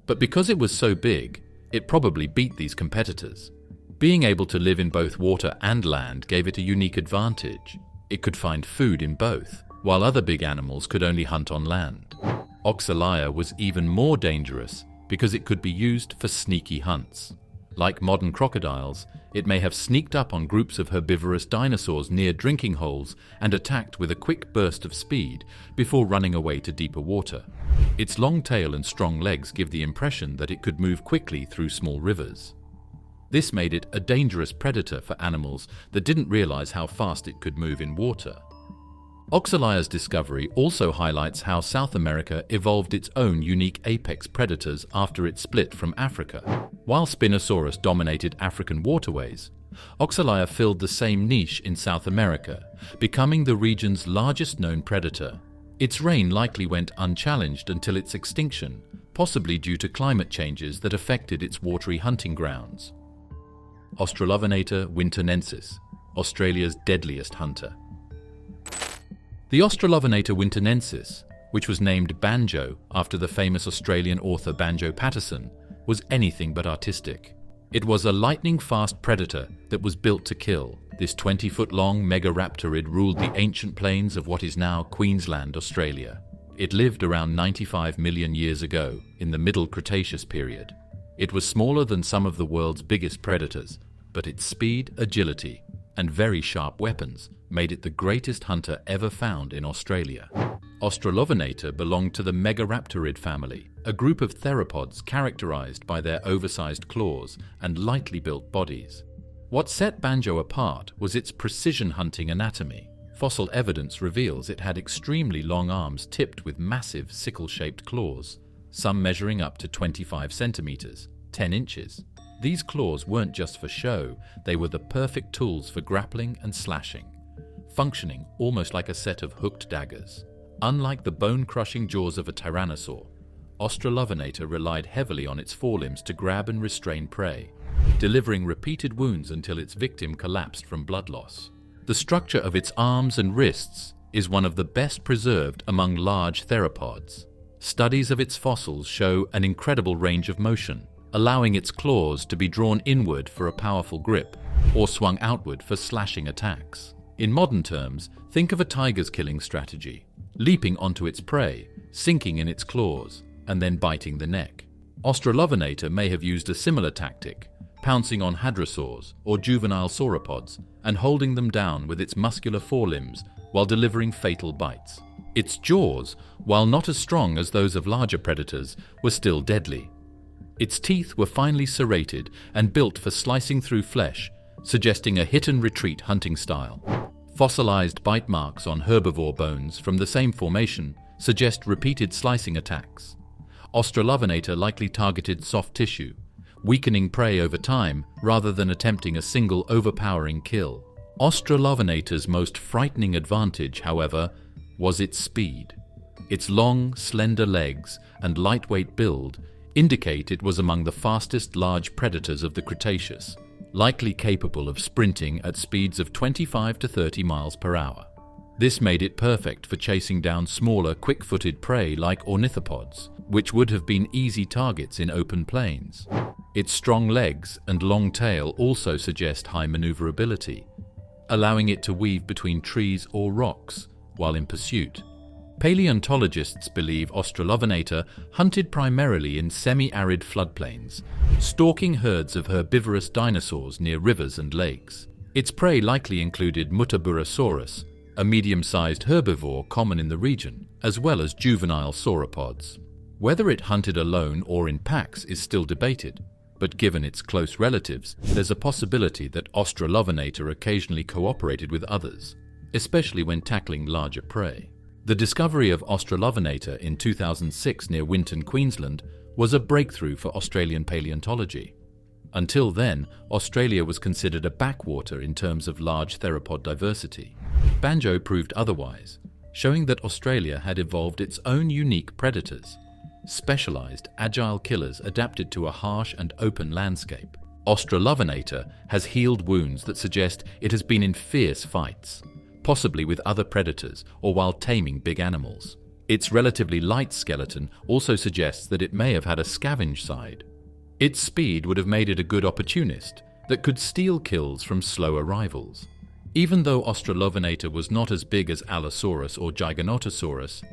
But because it was so big, it probably beat these competitors. Being able to live in both water and land gave it a unique advantage. It could find food in both, while other big animals could only hunt on land. Oxalia was even more dangerous because it could be used for sneaky hunts. Like modern crocodiles, it may have sneaked up on groups of herbivorous dinosaurs near drinking holes and attacked with a quick burst of speed before running away to deeper water. Its long tail and strong legs give the impression that it could move quickly through small rivers. This made it a dangerous predator for animals that didn't realize how fast it could move in water. Oxalia's discovery also highlights how South America evolved its own unique apex predators after it split from Africa. While Spinosaurus dominated African waterways, Oxalia filled the same niche in South America, becoming the region's largest known predator. Its reign likely went unchallenged until its extinction, possibly due to climate changes that affected its watery hunting grounds. Australovenator winternensis, Australia's deadliest hunter. The Australovenator winternensis, which was named Banjo after the famous Australian author Banjo Paterson, was anything but artistic. It was a lightning-fast predator that was built to kill. This 20-foot-long megaraptorid ruled the ancient plains of what is now Queensland, Australia. It lived around 95 million years ago, in the Middle Cretaceous period. It was smaller than some of the world's biggest predators, but its speed, agility, and very sharp weapons made it the greatest hunter ever found in Australia. Australovenator belonged to the megaraptorid family, a group of theropods characterized by their oversized claws and lightly built bodies. What set Banjo apart was its precision hunting anatomy. Fossil evidence reveals it had extremely long arms tipped with massive sickle-shaped claws, some measuring up to 25 centimeters, 10 inches. These claws weren't just for show, they were the perfect tools for grappling and slashing, functioning almost like a set of hooked daggers. Unlike the bone-crushing jaws of a tyrannosaur, Australovenator relied heavily on its forelimbs to grab and restrain prey, delivering repeated wounds until its victim collapsed from blood loss. The structure of its arms and wrists is one of the best preserved among large theropods. Studies of its fossils show an incredible range of motion, allowing its claws to be drawn inward for a powerful grip or swung outward for slashing attacks. In modern terms, think of a tiger's killing strategy, leaping onto its prey, sinking in its claws, and then biting the neck. Australovenator may have used a similar tactic, pouncing on hadrosaurs or juvenile sauropods and holding them down with its muscular forelimbs while delivering fatal bites. Its jaws, while not as strong as those of larger predators, were still deadly. Its teeth were finely serrated and built for slicing through flesh, suggesting a hit-and-retreat hunting style. Fossilized bite marks on herbivore bones from the same formation suggest repeated slicing attacks. Australovenator likely targeted soft tissue, weakening prey over time rather than attempting a single overpowering kill. Australovenator's most frightening advantage, however, was its speed. Its long, slender legs and lightweight build indicate it was among the fastest large predators of the Cretaceous, likely capable of sprinting at speeds of 25 to 30 miles per hour. This made it perfect for chasing down smaller, quick-footed prey like ornithopods, which would have been easy targets in open plains. Its strong legs and long tail also suggest high maneuverability, allowing it to weave between trees or rocks while in pursuit. Paleontologists believe Australovenator hunted primarily in semi-arid floodplains, stalking herds of herbivorous dinosaurs near rivers and lakes. Its prey likely included Mutaburosaurus, a medium-sized herbivore common in the region, as well as juvenile sauropods. Whether it hunted alone or in packs is still debated, but given its close relatives, there's a possibility that Australovenator occasionally cooperated with others, especially when tackling larger prey. The discovery of Australovenator in 2006 near Winton, Queensland, was a breakthrough for Australian paleontology. Until then, Australia was considered a backwater in terms of large theropod diversity. Banjo proved otherwise, showing that Australia had evolved its own unique predators, specialized, agile killers adapted to a harsh and open landscape. Australovenator has healed wounds that suggest it has been in fierce fights, possibly with other predators or while taming big animals. Its relatively light skeleton also suggests that it may have had a scavenge side. Its speed would have made it a good opportunist that could steal kills from slower rivals. Even though Australovenator was not as big as Allosaurus or Giganotosaurus,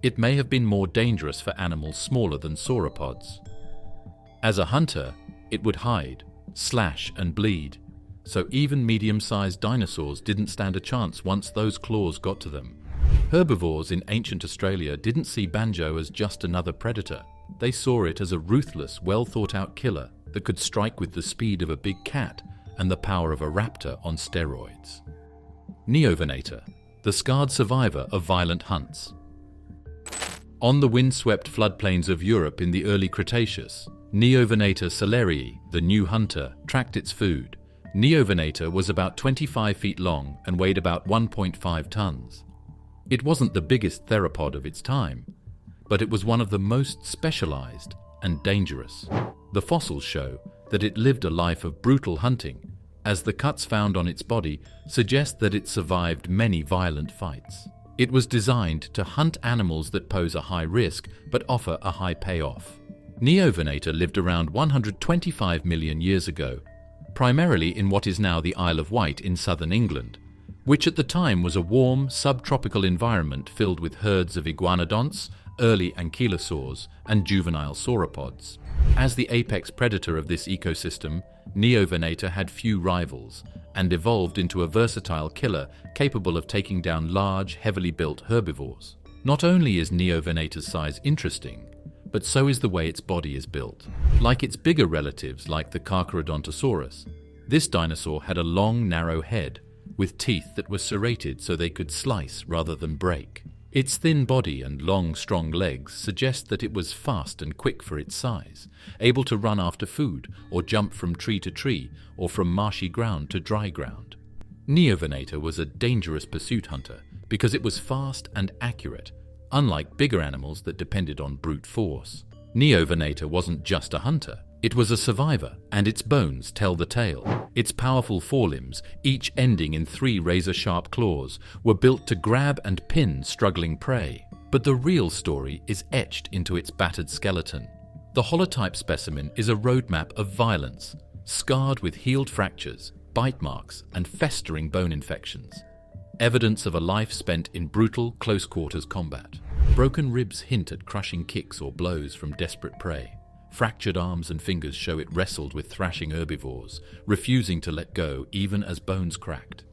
it may have been more dangerous for animals smaller than sauropods. As a hunter, it would hide, slash and bleed, so even medium-sized dinosaurs didn't stand a chance once those claws got to them. Herbivores in ancient Australia didn't see Banjo as just another predator. They saw it as a ruthless, well-thought-out killer that could strike with the speed of a big cat and the power of a raptor on steroids. Neovenator, the scarred survivor of violent hunts. On the windswept floodplains of Europe in the early Cretaceous, Neovenator celerii, the new hunter, tracked its food. Neovenator was about 25 feet long and weighed about 1.5 tons. It wasn't the biggest theropod of its time, but it was one of the most specialized and dangerous. The fossils show that it lived a life of brutal hunting, as the cuts found on its body suggest that it survived many violent fights. It was designed to hunt animals that pose a high risk but offer a high payoff. Neovenator lived around 125 million years ago, primarily in what is now the Isle of Wight in southern England, which at the time was a warm, subtropical environment filled with herds of iguanodonts, early ankylosaurs, and juvenile sauropods. As the apex predator of this ecosystem, Neovenator had few rivals and evolved into a versatile killer capable of taking down large, heavily built herbivores. Not only is Neovenator's size interesting, but so is the way its body is built. Like its bigger relatives like the Carcharodontosaurus, this dinosaur had a long, narrow head with teeth that were serrated so they could slice rather than break. Its thin body and long, strong legs suggest that it was fast and quick for its size, able to run after food or jump from tree to tree or from marshy ground to dry ground. Neovenator was a dangerous pursuit hunter because it was fast and accurate, unlike bigger animals that depended on brute force. Neovenator wasn't just a hunter, it was a survivor, and its bones tell the tale. Its powerful forelimbs, each ending in 3 razor-sharp claws, were built to grab and pin struggling prey. But the real story is etched into its battered skeleton. The holotype specimen is a roadmap of violence, scarred with healed fractures, bite marks, and festering bone infections. Evidence of a life spent in brutal, close-quarters combat. Broken ribs hint at crushing kicks or blows from desperate prey. Fractured arms and fingers show it wrestled with thrashing herbivores, refusing to let go even as bones cracked.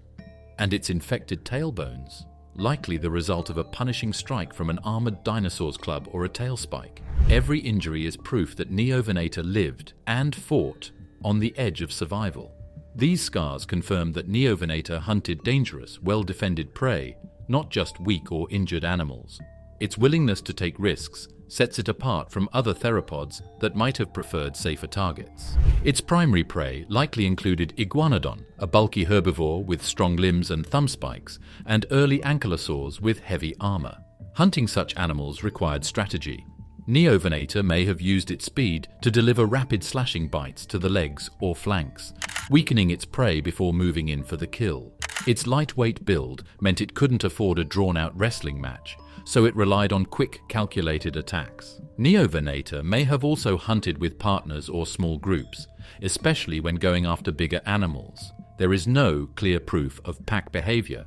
And its infected tailbones, likely the result of a punishing strike from an armored dinosaur's club or a tail spike. Every injury is proof that Neovenator lived and fought on the edge of survival. These scars confirm that Neovenator hunted dangerous, well-defended prey, not just weak or injured animals. Its willingness to take risks sets it apart from other theropods that might have preferred safer targets. Its primary prey likely included Iguanodon, a bulky herbivore with strong limbs and thumb spikes, and early ankylosaurs with heavy armor. Hunting such animals required strategy. Neovenator may have used its speed to deliver rapid slashing bites to the legs or flanks, weakening its prey before moving in for the kill. Its lightweight build meant it couldn't afford a drawn-out wrestling match, so it relied on quick, calculated attacks. Neovenator may have also hunted with partners or small groups, especially when going after bigger animals. There is no clear proof of pack behavior,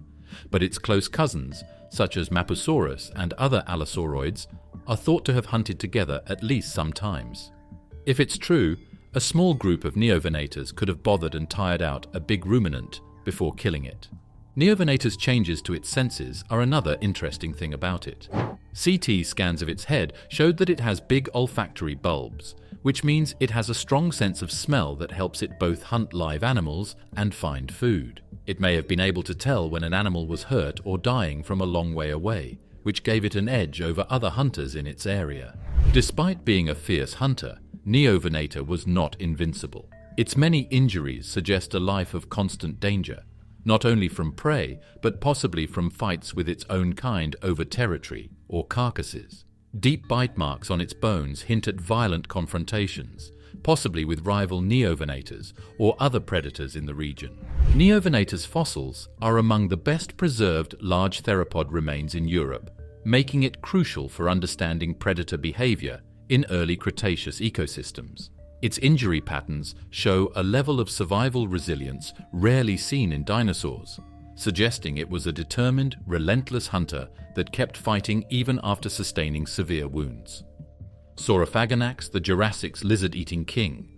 but its close cousins, such as Mapusaurus and other allosaurids, are thought to have hunted together at least sometimes. If it's true, a small group of neovenators could have bothered and tired out a big ruminant before killing it. Neovenator's changes to its senses are another interesting thing about it. CT scans of its head showed that it has big olfactory bulbs, which means it has a strong sense of smell that helps it both hunt live animals and find food. It may have been able to tell when an animal was hurt or dying from a long way away, which gave it an edge over other hunters in its area. Despite being a fierce hunter, Neovenator was not invincible. Its many injuries suggest a life of constant danger, not only from prey, but possibly from fights with its own kind over territory or carcasses. Deep bite marks on its bones hint at violent confrontations, possibly with rival neovenators or other predators in the region. Neovenator's fossils are among the best preserved large theropod remains in Europe, making it crucial for understanding predator behavior in early Cretaceous ecosystems. Its injury patterns show a level of survival resilience rarely seen in dinosaurs, suggesting it was a determined, relentless hunter that kept fighting even after sustaining severe wounds. Saurophaganax, the Jurassic's lizard-eating king.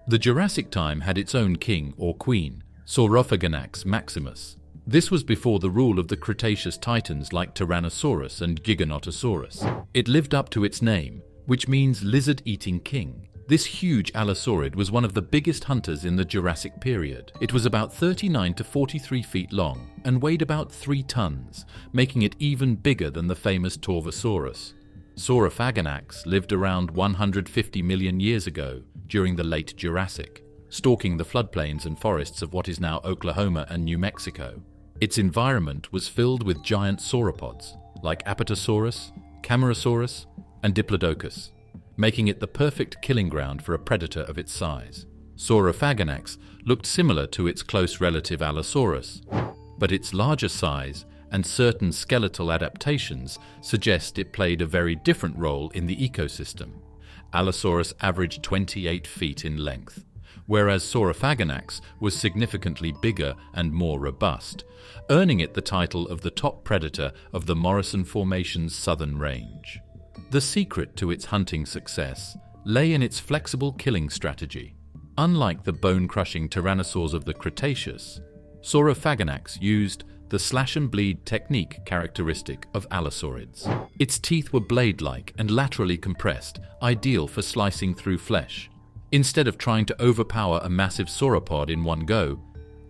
The Jurassic time had its own king or queen, Saurophaganax maximus. This was before the rule of the Cretaceous titans like Tyrannosaurus and Giganotosaurus. It lived up to its name, which means lizard-eating king. This huge allosaurid was one of the biggest hunters in the Jurassic period. It was about 39 to 43 feet long and weighed about 3 tons, making it even bigger than the famous Torvosaurus. Saurophaganax lived around 150 million years ago during the late Jurassic, stalking the floodplains and forests of what is now Oklahoma and New Mexico. Its environment was filled with giant sauropods like Apatosaurus, Camarasaurus, and Diplodocus, making it the perfect killing ground for a predator of its size. Saurophaganax looked similar to its close relative Allosaurus, but its larger size and certain skeletal adaptations suggest it played a very different role in the ecosystem. Allosaurus averaged 28 feet in length, whereas Saurophaganax was significantly bigger and more robust, earning it the title of the top predator of the Morrison Formation's southern range. The secret to its hunting success lay in its flexible killing strategy. Unlike the bone-crushing tyrannosaurs of the Cretaceous, Saurophaganax used the slash-and-bleed technique characteristic of allosaurids. Its teeth were blade-like and laterally compressed, ideal for slicing through flesh. Instead of trying to overpower a massive sauropod in one go,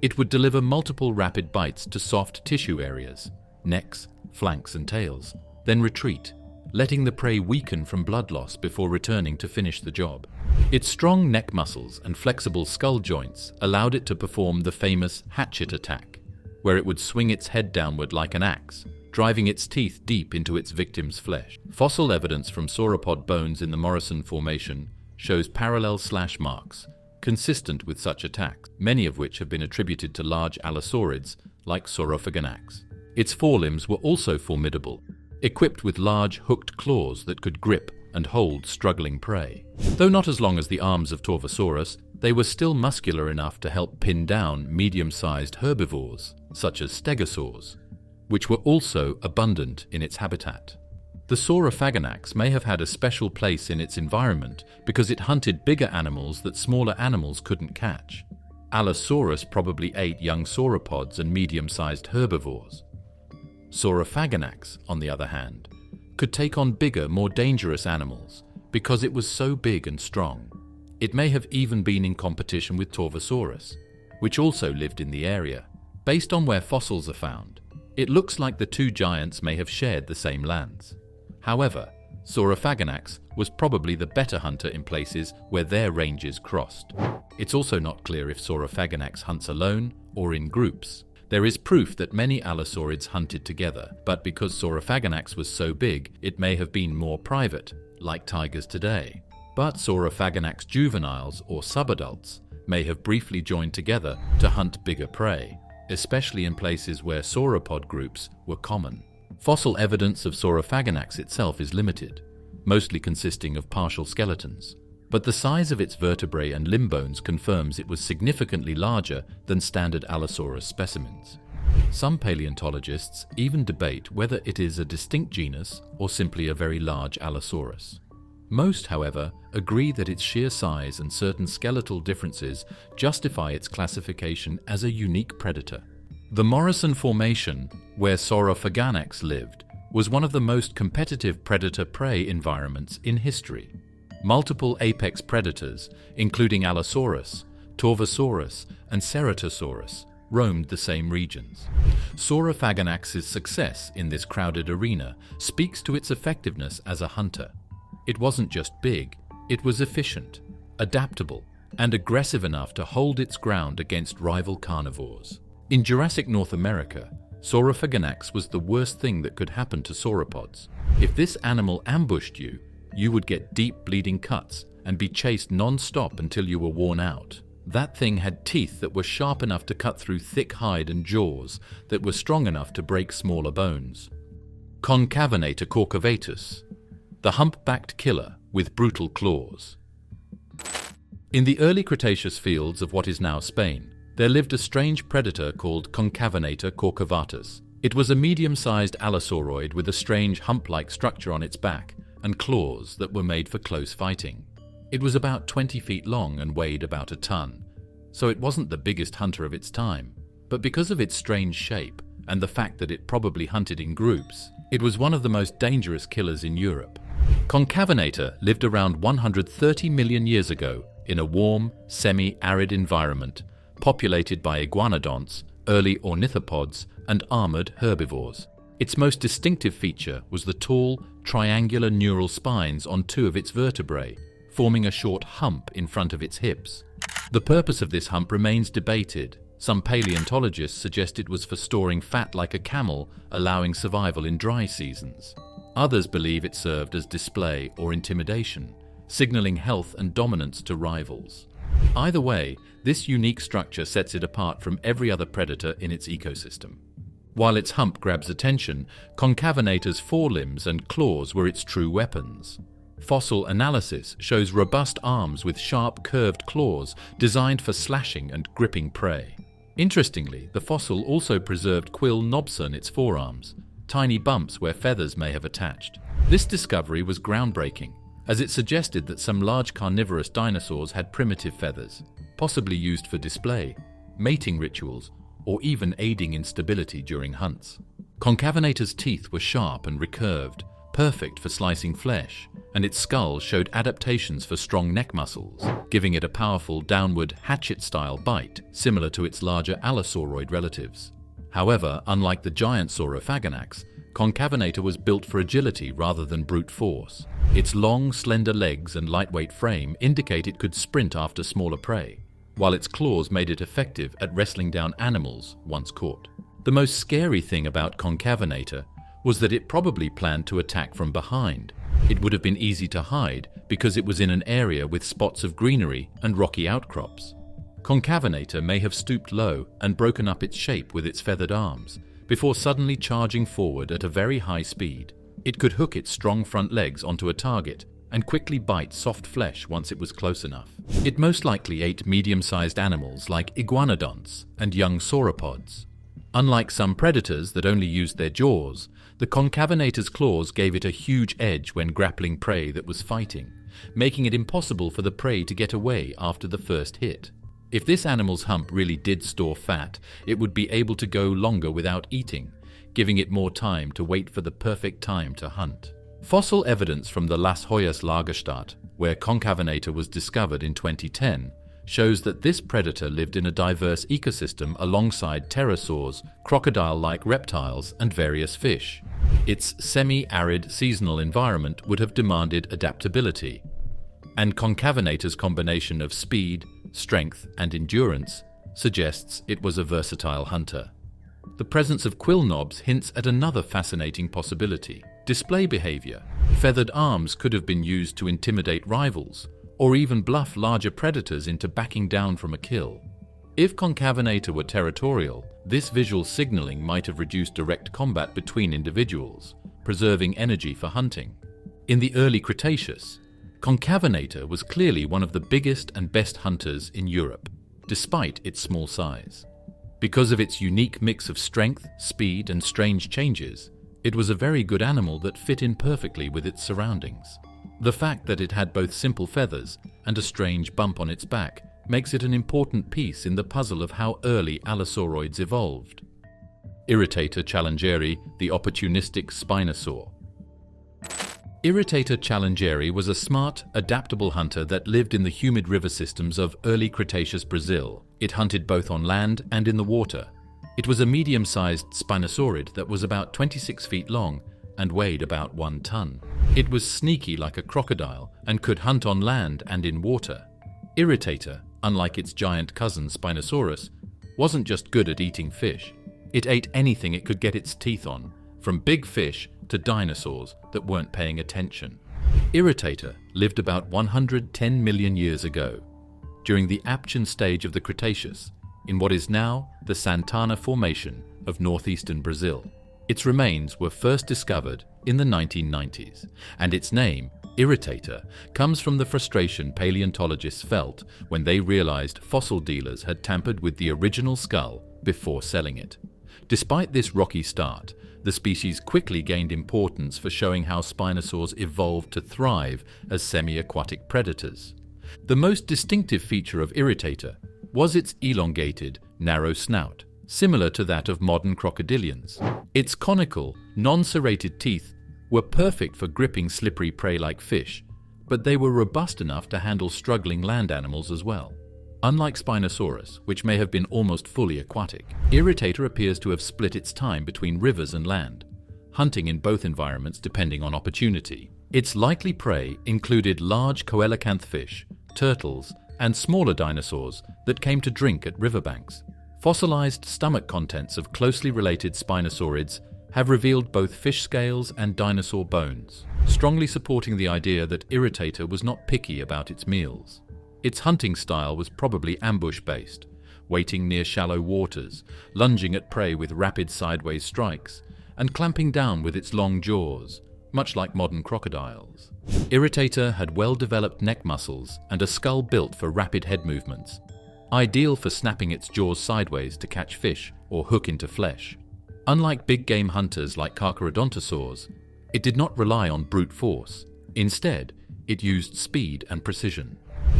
it would deliver multiple rapid bites to soft tissue areas, necks, flanks, and tails, then retreat, letting the prey weaken from blood loss before returning to finish the job. Its strong neck muscles and flexible skull joints allowed it to perform the famous hatchet attack, where it would swing its head downward like an axe, driving its teeth deep into its victim's flesh. Fossil evidence from sauropod bones in the Morrison Formation shows parallel slash marks, consistent with such attacks, many of which have been attributed to large allosaurids like Saurophaganax. Its forelimbs were also formidable, equipped with large hooked claws that could grip and hold struggling prey. Though not as long as the arms of Torvosaurus, they were still muscular enough to help pin down medium-sized herbivores, such as stegosaurs, which were also abundant in its habitat. The Saurophaganax may have had a special place in its environment because it hunted bigger animals that smaller animals couldn't catch. Allosaurus probably ate young sauropods and medium-sized herbivores. Saurophaganax, on the other hand, could take on bigger, more dangerous animals because it was so big and strong. It may have even been in competition with Torvosaurus, which also lived in the area. Based on where fossils are found, it looks like the two giants may have shared the same lands. However, Saurophaganax was probably the better hunter in places where their ranges crossed. It's also not clear if Saurophaganax hunts alone or in groups. There is proof that many allosaurids hunted together, but because Saurophaganax was so big, it may have been more private, like tigers today. But Saurophaganax juveniles or subadults may have briefly joined together to hunt bigger prey, especially in places where sauropod groups were common. Fossil evidence of Saurophaganax itself is limited, mostly consisting of partial skeletons, but the size of its vertebrae and limb bones confirms it was significantly larger than standard Allosaurus specimens. Some paleontologists even debate whether it is a distinct genus or simply a very large Allosaurus. Most, however, agree that its sheer size and certain skeletal differences justify its classification as a unique predator. The Morrison Formation, where Saurophaganax lived, was one of the most competitive predator-prey environments in history. Multiple apex predators, including Allosaurus, Torvosaurus, and Ceratosaurus, roamed the same regions. Saurophaganax's success in this crowded arena speaks to its effectiveness as a hunter. It wasn't just big, it was efficient, adaptable, and aggressive enough to hold its ground against rival carnivores. In Jurassic North America, Saurophaganax was the worst thing that could happen to sauropods. If this animal ambushed you, you would get deep bleeding cuts and be chased non-stop until you were worn out. That thing had teeth that were sharp enough to cut through thick hide and jaws that were strong enough to break smaller bones. Concavinator corcovatus, the humpbacked killer with brutal claws. In the early Cretaceous fields of what is now Spain, there lived a strange predator called Concavinator corcovatus. It was a medium-sized allosauroid with a strange hump-like structure on its back and claws that were made for close fighting. It was about 20 feet long and weighed about a ton, so it wasn't the biggest hunter of its time. But because of its strange shape and the fact that it probably hunted in groups, it was one of the most dangerous killers in Europe. Concavinator lived around 130 million years ago in a warm, semi-arid environment populated by iguanodonts, early ornithopods, and armored herbivores. Its most distinctive feature was the tall, triangular neural spines on two of its vertebrae, forming a short hump in front of its hips. The purpose of this hump remains debated. Some paleontologists suggest it was for storing fat like a camel, allowing survival in dry seasons. Others believe it served as display or intimidation, signaling health and dominance to rivals. Either way, this unique structure sets it apart from every other predator in its ecosystem. While its hump grabs attention, Concavinator's forelimbs and claws were its true weapons. Fossil analysis shows robust arms with sharp, curved claws designed for slashing and gripping prey. Interestingly, the fossil also preserved quill knobs on its forearms, tiny bumps where feathers may have attached. This discovery was groundbreaking, as it suggested that some large carnivorous dinosaurs had primitive feathers, possibly used for display, mating rituals, or even aiding in stability during hunts. Concavinator's teeth were sharp and recurved, perfect for slicing flesh, and its skull showed adaptations for strong neck muscles, giving it a powerful downward hatchet-style bite, similar to its larger allosauroid relatives. However, unlike the giant Saurophaganax, Concavinator was built for agility rather than brute force. Its long, slender legs and lightweight frame indicate it could sprint after smaller prey, while its claws made it effective at wrestling down animals once caught. The most scary thing about Concavinator was that it probably planned to attack from behind. It would have been easy to hide because it was in an area with spots of greenery and rocky outcrops. Concavinator may have stooped low and broken up its shape with its feathered arms, before suddenly charging forward at a very high speed. It could hook its strong front legs onto a target and quickly bite soft flesh once it was close enough. It most likely ate medium-sized animals like iguanodonts and young sauropods. Unlike some predators that only used their jaws, the Concavinator's claws gave it a huge edge when grappling prey that was fighting, making it impossible for the prey to get away after the first hit. If this animal's hump really did store fat, it would be able to go longer without eating, giving it more time to wait for the perfect time to hunt. Fossil evidence from the Las Hoyas Lagerstätte, where Concavinator was discovered in 2010, shows that this predator lived in a diverse ecosystem alongside pterosaurs, crocodile-like reptiles, and various fish. Its semi-arid seasonal environment would have demanded adaptability, and Concavinator's combination of speed, strength, and endurance suggests it was a versatile hunter. The presence of quill knobs hints at another fascinating possibility: display behavior. Feathered arms could have been used to intimidate rivals, or even bluff larger predators into backing down from a kill. If Concavinator were territorial, this visual signaling might have reduced direct combat between individuals, preserving energy for hunting. In the early Cretaceous, Concavinator was clearly one of the biggest and best hunters in Europe, despite its small size. Because of its unique mix of strength, speed, and strange changes, it was a very good animal that fit in perfectly with its surroundings. The fact that it had both simple feathers and a strange bump on its back makes it an important piece in the puzzle of how early allosauroids evolved. Irritator challengeri, the opportunistic Spinosaur. Irritator challengeri was a smart, adaptable hunter that lived in the humid river systems of early Cretaceous Brazil. It hunted both on land and in the water. It was a medium-sized spinosaurid that was about 26 feet long and weighed about 1 ton. It was sneaky like a crocodile and could hunt on land and in water. Irritator, unlike its giant cousin Spinosaurus, wasn't just good at eating fish. It ate anything it could get its teeth on, from big fish to dinosaurs that weren't paying attention. Irritator lived about 110 million years ago, during the Aptian stage of the Cretaceous, in what is now the Santana Formation of northeastern Brazil. Its remains were first discovered in the 1990s, and its name, Irritator, comes from the frustration paleontologists felt when they realized fossil dealers had tampered with the original skull before selling it. Despite this rocky start, the species quickly gained importance for showing how spinosaurs evolved to thrive as semi-aquatic predators. The most distinctive feature of Irritator was its elongated, narrow snout, similar to that of modern crocodilians. Its conical, non-serrated teeth were perfect for gripping slippery prey like fish, but they were robust enough to handle struggling land animals as well. Unlike Spinosaurus, which may have been almost fully aquatic, Irritator appears to have split its time between rivers and land, hunting in both environments depending on opportunity. Its likely prey included large coelacanth fish, turtles, and smaller dinosaurs that came to drink at riverbanks. Fossilized stomach contents of closely related spinosaurids have revealed both fish scales and dinosaur bones, strongly supporting the idea that Irritator was not picky about its meals. Its hunting style was probably ambush-based, waiting near shallow waters, lunging at prey with rapid sideways strikes, and clamping down with its long jaws, much like modern crocodiles. Irritator had well-developed neck muscles and a skull built for rapid head movements, ideal for snapping its jaws sideways to catch fish or hook into flesh. Unlike big-game hunters like Carcharodontosaurs, it did not rely on brute force. Instead, it used speed and precision.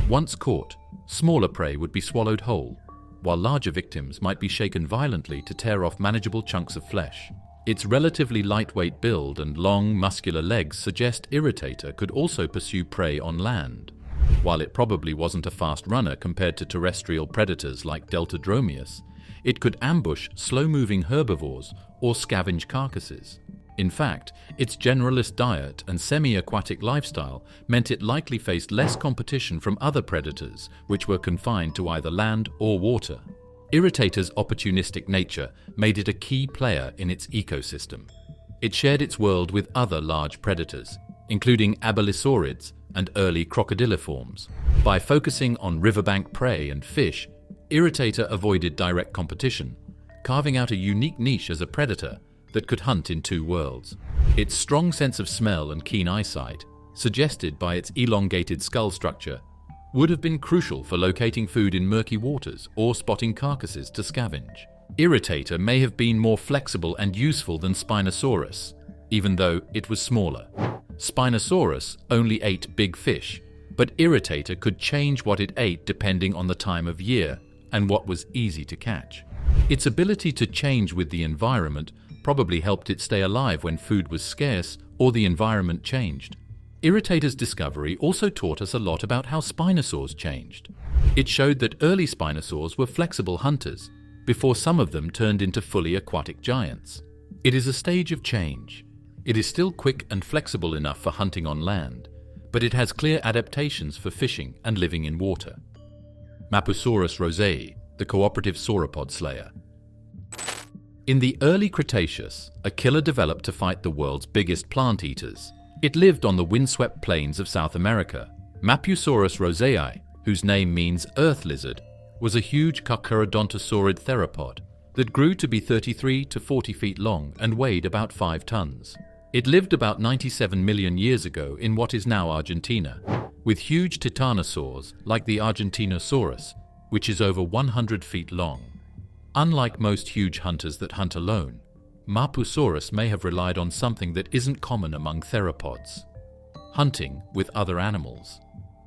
Once caught, smaller prey would be swallowed whole, while larger victims might be shaken violently to tear off manageable chunks of flesh. Its relatively lightweight build and long, muscular legs suggest Irritator could also pursue prey on land. While it probably wasn't a fast runner compared to terrestrial predators like Deltadromeus, it could ambush slow-moving herbivores or scavenge carcasses. In fact, its generalist diet and semi-aquatic lifestyle meant it likely faced less competition from other predators, which were confined to either land or water. Irritator's opportunistic nature made it a key player in its ecosystem. It shared its world with other large predators, including abelisaurids and early crocodiliforms. By focusing on riverbank prey and fish, Irritator avoided direct competition, carving out a unique niche as a predator that could hunt in two worlds. Its strong sense of smell and keen eyesight, suggested by its elongated skull structure, would have been crucial for locating food in murky waters or spotting carcasses to scavenge. Irritator may have been more flexible and useful than Spinosaurus, even though it was smaller. Spinosaurus only ate big fish, but Irritator could change what it ate depending on the time of year and what was easy to catch. Its ability to change with the environment probably helped it stay alive when food was scarce or the environment changed. Irritator's discovery also taught us a lot about how spinosaurs changed. It showed that early spinosaurs were flexible hunters before some of them turned into fully aquatic giants. It is a stage of change. It is still quick and flexible enough for hunting on land, but it has clear adaptations for fishing and living in water. Mapusaurus rosei, the cooperative sauropod slayer. In the early Cretaceous, a killer developed to fight the world's biggest plant eaters. It lived on the windswept plains of South America. Mapusaurus rosei, whose name means earth lizard, was a huge Carcharodontosaurid theropod that grew to be 33 to 40 feet long and weighed about 5 tons. It lived about 97 million years ago in what is now Argentina, with huge titanosaurs like the Argentinosaurus, which is over 100 feet long. Unlike most huge hunters that hunt alone, Mapusaurus may have relied on something that isn't common among theropods: hunting with other animals.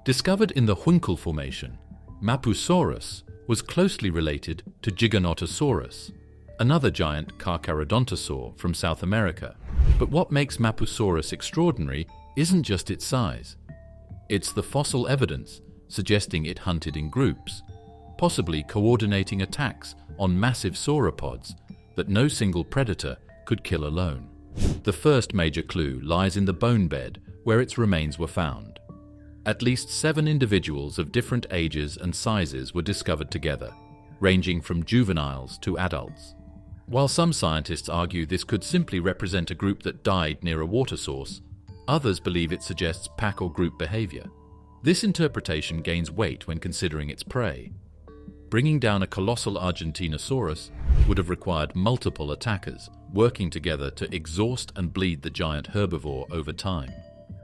Discovered in the Huinkel Formation, Mapusaurus was closely related to Giganotosaurus, another giant carcharodontosaur from South America. But what makes Mapusaurus extraordinary isn't just its size. It's the fossil evidence suggesting it hunted in groups, possibly coordinating attacks on massive sauropods that no single predator could kill alone. The first major clue lies in the bone bed where its remains were found. At least 7 individuals of different ages and sizes were discovered together, ranging from juveniles to adults. While some scientists argue this could simply represent a group that died near a water source, others believe it suggests pack or group behavior. This interpretation gains weight when considering its prey. Bringing down a colossal Argentinosaurus would have required multiple attackers working together to exhaust and bleed the giant herbivore over time.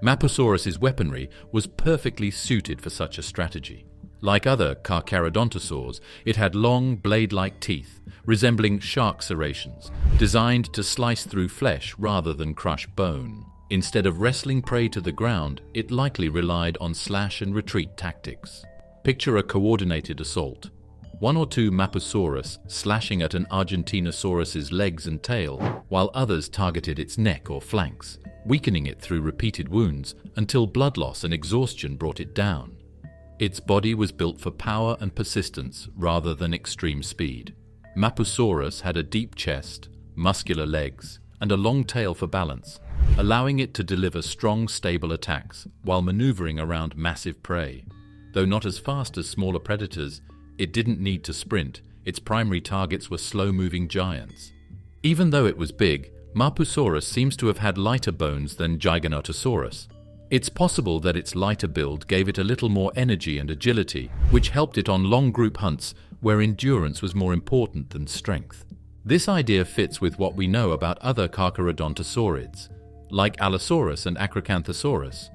Mapusaurus's weaponry was perfectly suited for such a strategy. Like other carcharodontosaurs, it had long, blade-like teeth, resembling shark serrations, designed to slice through flesh rather than crush bone. Instead of wrestling prey to the ground, it likely relied on slash-and-retreat tactics. Picture a coordinated assault. 1 or 2 Mapusaurus slashing at an Argentinosaurus's legs and tail, while others targeted its neck or flanks, weakening it through repeated wounds until blood loss and exhaustion brought it down. Its body was built for power and persistence rather than extreme speed. Mapusaurus had a deep chest, muscular legs, and a long tail for balance, allowing it to deliver strong, stable attacks while maneuvering around massive prey. Though not as fast as smaller predators, it didn't need to sprint. Its primary targets were slow-moving giants. Even though it was big, Mapusaurus seems to have had lighter bones than Giganotosaurus. It's possible that its lighter build gave it a little more energy and agility, which helped it on long group hunts where endurance was more important than strength. This idea fits with what we know about other carcharodontosaurids, like Allosaurus and Acrocanthosaurus,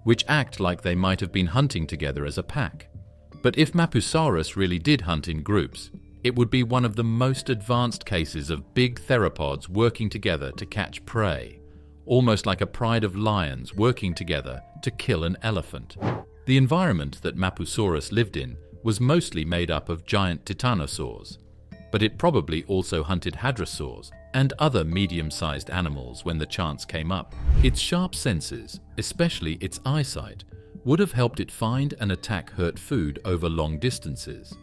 which act like they might have been hunting together as a pack. But if Mapusaurus really did hunt in groups, it would be one of the most advanced cases of big theropods working together to catch prey, almost like a pride of lions working together to kill an elephant. The environment that Mapusaurus lived in was mostly made up of giant titanosaurs, but it probably also hunted hadrosaurs and other medium-sized animals when the chance came up. Its sharp senses, especially its eyesight, would have helped it find and attack hurt food over long distances.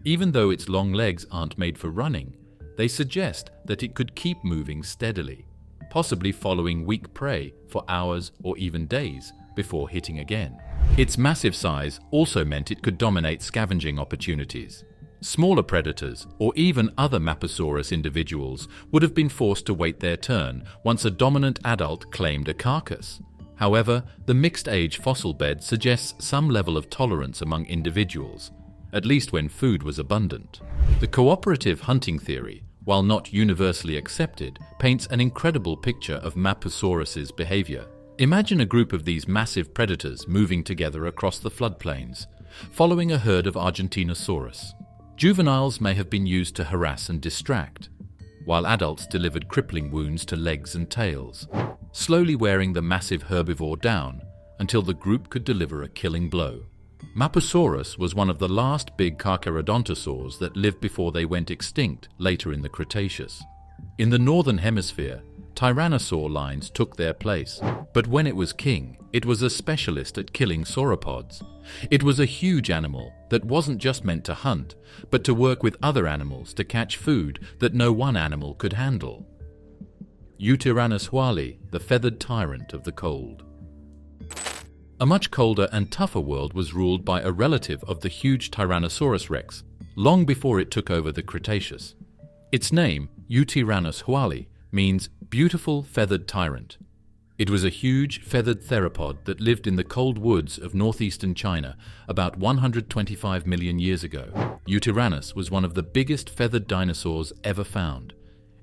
Even though its long legs aren't made for running, they suggest that it could keep moving steadily, possibly following weak prey for hours or even days before hitting again. Its massive size also meant it could dominate scavenging opportunities. Smaller predators, or even other Mapusaurus individuals, would have been forced to wait their turn once a dominant adult claimed a carcass. However, the mixed-age fossil bed suggests some level of tolerance among individuals, at least when food was abundant. The cooperative hunting theory, while not universally accepted, paints an incredible picture of Mapusaurus's behavior. Imagine a group of these massive predators moving together across the floodplains, following a herd of Argentinosaurus. Juveniles may have been used to harass and distract, while adults delivered crippling wounds to legs and tails, slowly wearing the massive herbivore down until the group could deliver a killing blow. Mapusaurus was one of the last big carcharodontosaurs that lived before they went extinct later in the Cretaceous. In the northern hemisphere, tyrannosaur lines took their place, but when it was king, it was a specialist at killing sauropods. It was a huge animal that wasn't just meant to hunt, but to work with other animals to catch food that no one animal could handle. Eutyrannus huali, the feathered tyrant of the cold. A much colder and tougher world was ruled by a relative of the huge Tyrannosaurus rex, long before it took over the Cretaceous. Its name, Eutyrannus huali, means beautiful feathered tyrant. It was a huge feathered theropod that lived in the cold woods of northeastern China about 125 million years ago. Eutyrannus was one of the biggest feathered dinosaurs ever found.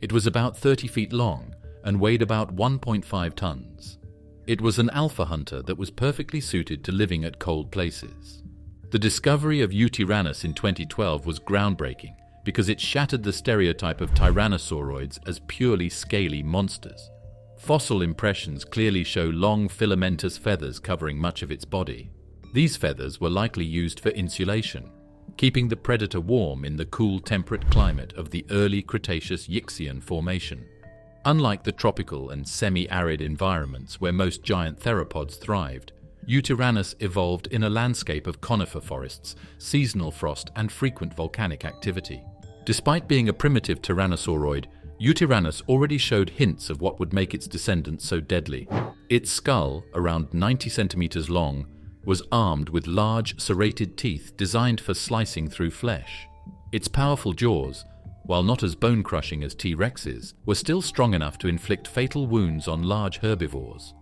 It was about 30 feet long and weighed about 1.5 tons. It was an alpha hunter that was perfectly suited to living at cold places. The discovery of Eutyrannus in 2012 was groundbreaking because it shattered the stereotype of tyrannosauroids as purely scaly monsters. Fossil impressions clearly show long filamentous feathers covering much of its body. These feathers were likely used for insulation, keeping the predator warm in the cool temperate climate of the early Cretaceous Yixian Formation. Unlike the tropical and semi-arid environments where most giant theropods thrived, Yutyrannus evolved in a landscape of conifer forests, seasonal frost, and frequent volcanic activity. Despite being a primitive tyrannosauroid, Yutyrannus already showed hints of what would make its descendants so deadly. Its skull, around 90 centimeters long, was armed with large, serrated teeth designed for slicing through flesh. Its powerful jaws, while not as bone-crushing as T-Rex's, were still strong enough to inflict fatal wounds on large herbivores.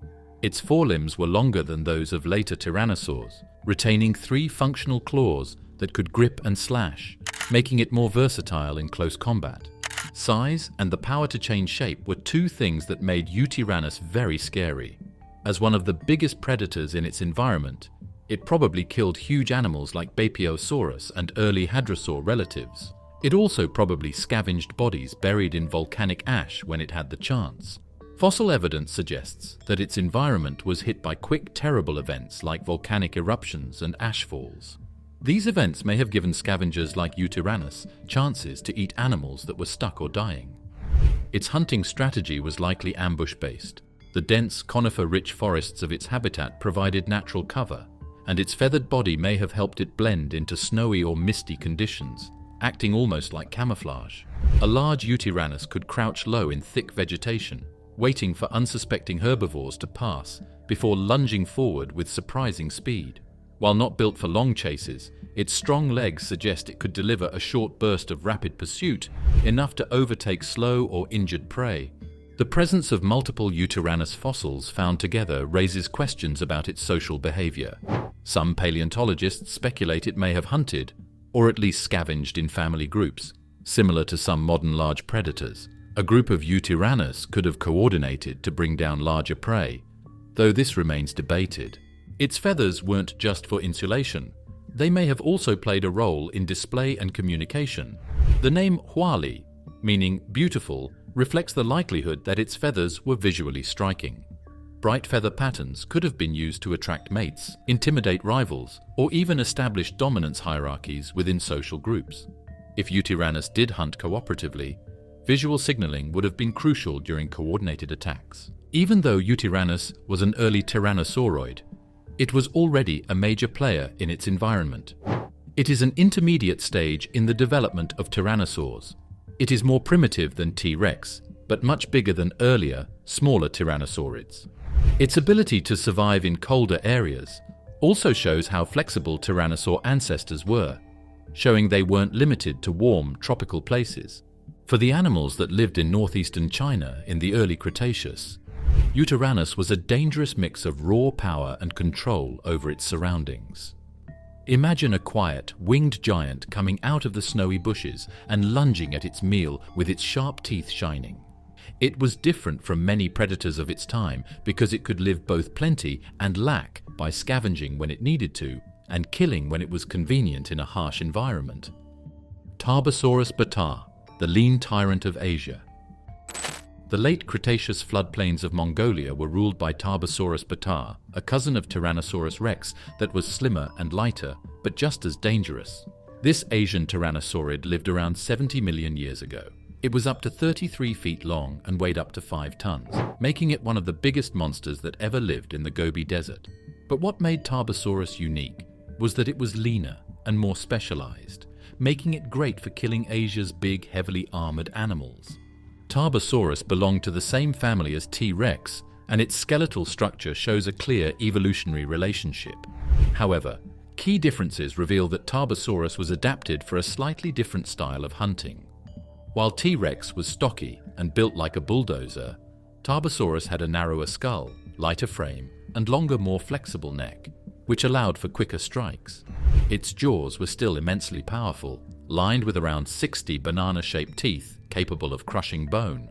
Its forelimbs were longer than those of later tyrannosaurs, retaining 3 functional claws that could grip and slash, making it more versatile in close combat. Size and the power to change shape were 2 things that made Yutyrannus very scary. As one of the biggest predators in its environment, it probably killed huge animals like Bapiosaurus and early hadrosaur relatives. It also probably scavenged bodies buried in volcanic ash when it had the chance. Fossil evidence suggests that its environment was hit by quick, terrible events like volcanic eruptions and ash falls. These events may have given scavengers like Yutyrannus chances to eat animals that were stuck or dying. Its hunting strategy was likely ambush-based. The dense, conifer-rich forests of its habitat provided natural cover, and its feathered body may have helped it blend into snowy or misty conditions, acting almost like camouflage. A large Yutyrannus could crouch low in thick vegetation, waiting for unsuspecting herbivores to pass before lunging forward with surprising speed. While not built for long chases, its strong legs suggest it could deliver a short burst of rapid pursuit, enough to overtake slow or injured prey. The presence of multiple Yutyrannus fossils found together raises questions about its social behavior. Some paleontologists speculate it may have hunted, or at least scavenged in family groups, similar to some modern large predators. A group of Yutyrannus could have coordinated to bring down larger prey, though this remains debated. Its feathers weren't just for insulation. They may have also played a role in display and communication. The name Huali, meaning beautiful, reflects the likelihood that its feathers were visually striking. Bright feather patterns could have been used to attract mates, intimidate rivals, or even establish dominance hierarchies within social groups. If Yutyrannus did hunt cooperatively, visual signaling would have been crucial during coordinated attacks. Even though Yutyrannus was an early tyrannosauroid, it was already a major player in its environment. It is an intermediate stage in the development of tyrannosaurs. It is more primitive than T-Rex, but much bigger than earlier, smaller tyrannosaurids. Its ability to survive in colder areas also shows how flexible tyrannosaur ancestors were, showing they weren't limited to warm, tropical places. For the animals that lived in northeastern China in the early Cretaceous, Yutyrannus was a dangerous mix of raw power and control over its surroundings. Imagine a quiet, winged giant coming out of the snowy bushes and lunging at its meal with its sharp teeth shining. It was different from many predators of its time because it could live both plenty and lack by scavenging when it needed to and killing when it was convenient in a harsh environment. Tarbosaurus bata, the lean tyrant of Asia. The late Cretaceous floodplains of Mongolia were ruled by Tarbosaurus bata, a cousin of Tyrannosaurus rex that was slimmer and lighter, but just as dangerous. This Asian tyrannosaurid lived around 70 million years ago. It was up to 33 feet long and weighed up to 5 tons, making it one of the biggest monsters that ever lived in the Gobi Desert. But what made Tarbosaurus unique was that it was leaner and more specialized, making it great for killing Asia's big, heavily armored animals. Tarbosaurus belonged to the same family as T-Rex, and its skeletal structure shows a clear evolutionary relationship. However, key differences reveal that Tarbosaurus was adapted for a slightly different style of hunting. While T-Rex was stocky and built like a bulldozer, Tarbosaurus had a narrower skull, lighter frame, and longer, more flexible neck, which allowed for quicker strikes. Its jaws were still immensely powerful, lined with around 60 banana-shaped teeth capable of crushing bone,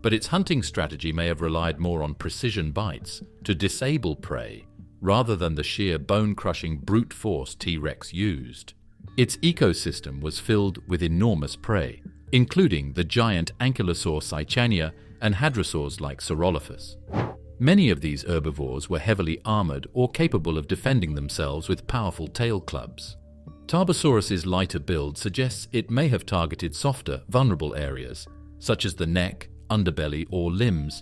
but its hunting strategy may have relied more on precision bites to disable prey rather than the sheer bone-crushing brute force T-Rex used. Its ecosystem was filled with enormous prey, including the giant ankylosaur Cychania and hadrosaurs like Saurolophus. Many of these herbivores were heavily armored or capable of defending themselves with powerful tail clubs. Tarbosaurus's lighter build suggests it may have targeted softer, vulnerable areas, such as the neck, underbelly, or limbs,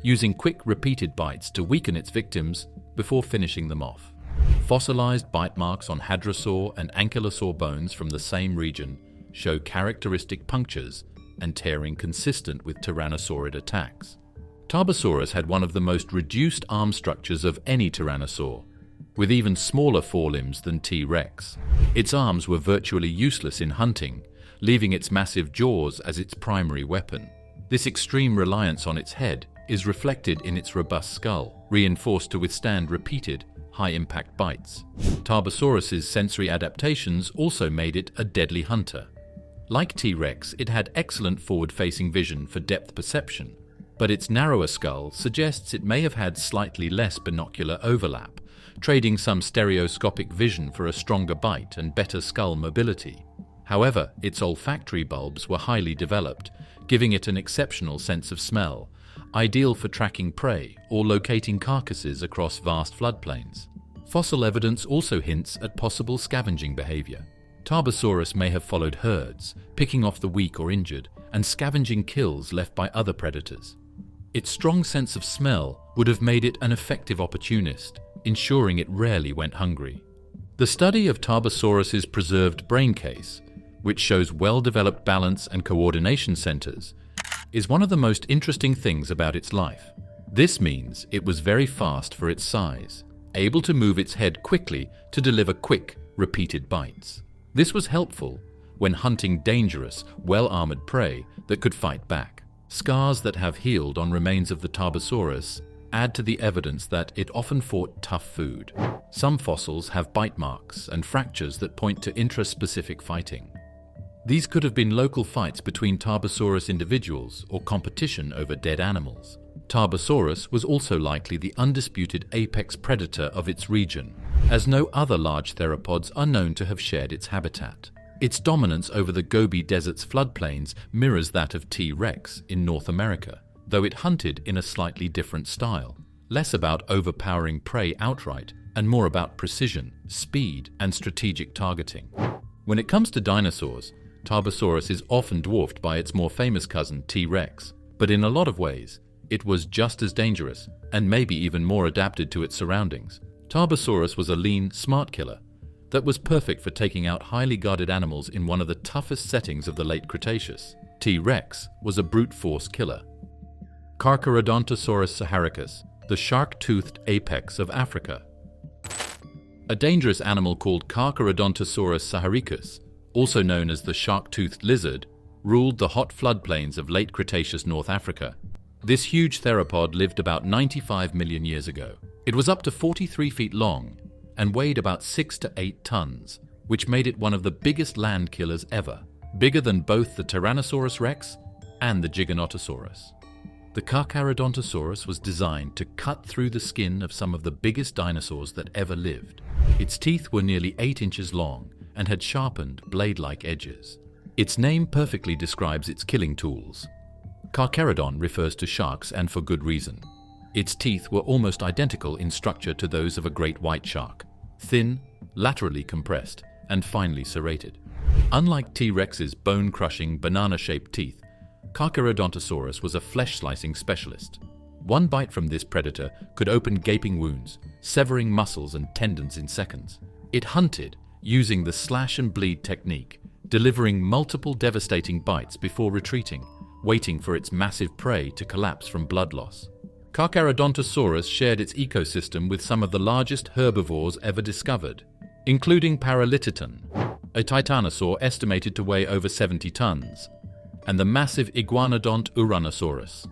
using quick, repeated bites to weaken its victims before finishing them off. Fossilized bite marks on hadrosaur and ankylosaur bones from the same region show characteristic punctures and tearing consistent with tyrannosaurid attacks. Tarbosaurus had one of the most reduced arm structures of any tyrannosaur, with even smaller forelimbs than T. rex. Its arms were virtually useless in hunting, leaving its massive jaws as its primary weapon. This extreme reliance on its head is reflected in its robust skull, reinforced to withstand repeated, high-impact bites. Tarbosaurus's sensory adaptations also made it a deadly hunter. Like T. rex, it had excellent forward-facing vision for depth perception, but its narrower skull suggests it may have had slightly less binocular overlap, trading some stereoscopic vision for a stronger bite and better skull mobility. However, its olfactory bulbs were highly developed, giving it an exceptional sense of smell, ideal for tracking prey or locating carcasses across vast floodplains. Fossil evidence also hints at possible scavenging behavior. Tarbosaurus may have followed herds, picking off the weak or injured, and scavenging kills left by other predators. Its strong sense of smell would have made it an effective opportunist, ensuring it rarely went hungry. The study of Tarbosaurus's preserved brain case, which shows well-developed balance and coordination centers, is one of the most interesting things about its life. This means it was very fast for its size, able to move its head quickly to deliver quick, repeated bites. This was helpful when hunting dangerous, well-armored prey that could fight back. Scars that have healed on remains of the Tarbosaurus add to the evidence that it often fought tough food. Some fossils have bite marks and fractures that point to intraspecific fighting. These could have been local fights between Tarbosaurus individuals or competition over dead animals. Tarbosaurus was also likely the undisputed apex predator of its region, as no other large theropods are known to have shared its habitat. Its dominance over the Gobi Desert's floodplains mirrors that of T. rex in North America, though it hunted in a slightly different style, less about overpowering prey outright and more about precision, speed, and strategic targeting. When it comes to dinosaurs, Tarbosaurus is often dwarfed by its more famous cousin T. rex, but in a lot of ways, it was just as dangerous and maybe even more adapted to its surroundings. Tarbosaurus was a lean, smart killer that was perfect for taking out highly guarded animals in one of the toughest settings of the late Cretaceous. T. rex was a brute force killer. Carcharodontosaurus saharicus, the shark-toothed apex of Africa. A dangerous animal called Carcharodontosaurus saharicus, also known as the shark-toothed lizard, ruled the hot floodplains of late Cretaceous North Africa. This huge theropod lived about 95 million years ago. It was up to 43 feet long and weighed about 6 to 8 tons, which made it one of the biggest land killers ever, bigger than both the Tyrannosaurus rex and the Giganotosaurus. The Carcharodontosaurus was designed to cut through the skin of some of the biggest dinosaurs that ever lived. Its teeth were nearly 8 inches long and had sharpened, blade-like edges. Its name perfectly describes its killing tools. Carcharodon refers to sharks, and for good reason. Its teeth were almost identical in structure to those of a great white shark, thin, laterally compressed, and finely serrated. Unlike T. rex's bone-crushing, banana-shaped teeth, Carcharodontosaurus was a flesh-slicing specialist. One bite from this predator could open gaping wounds, severing muscles and tendons in seconds. It hunted using the slash-and-bleed technique, delivering multiple devastating bites before retreating, waiting for its massive prey to collapse from blood loss. Carcharodontosaurus shared its ecosystem with some of the largest herbivores ever discovered, including Paralitodon, a titanosaur estimated to weigh over 70 tons, and the massive Iguanodont Uranosaurus.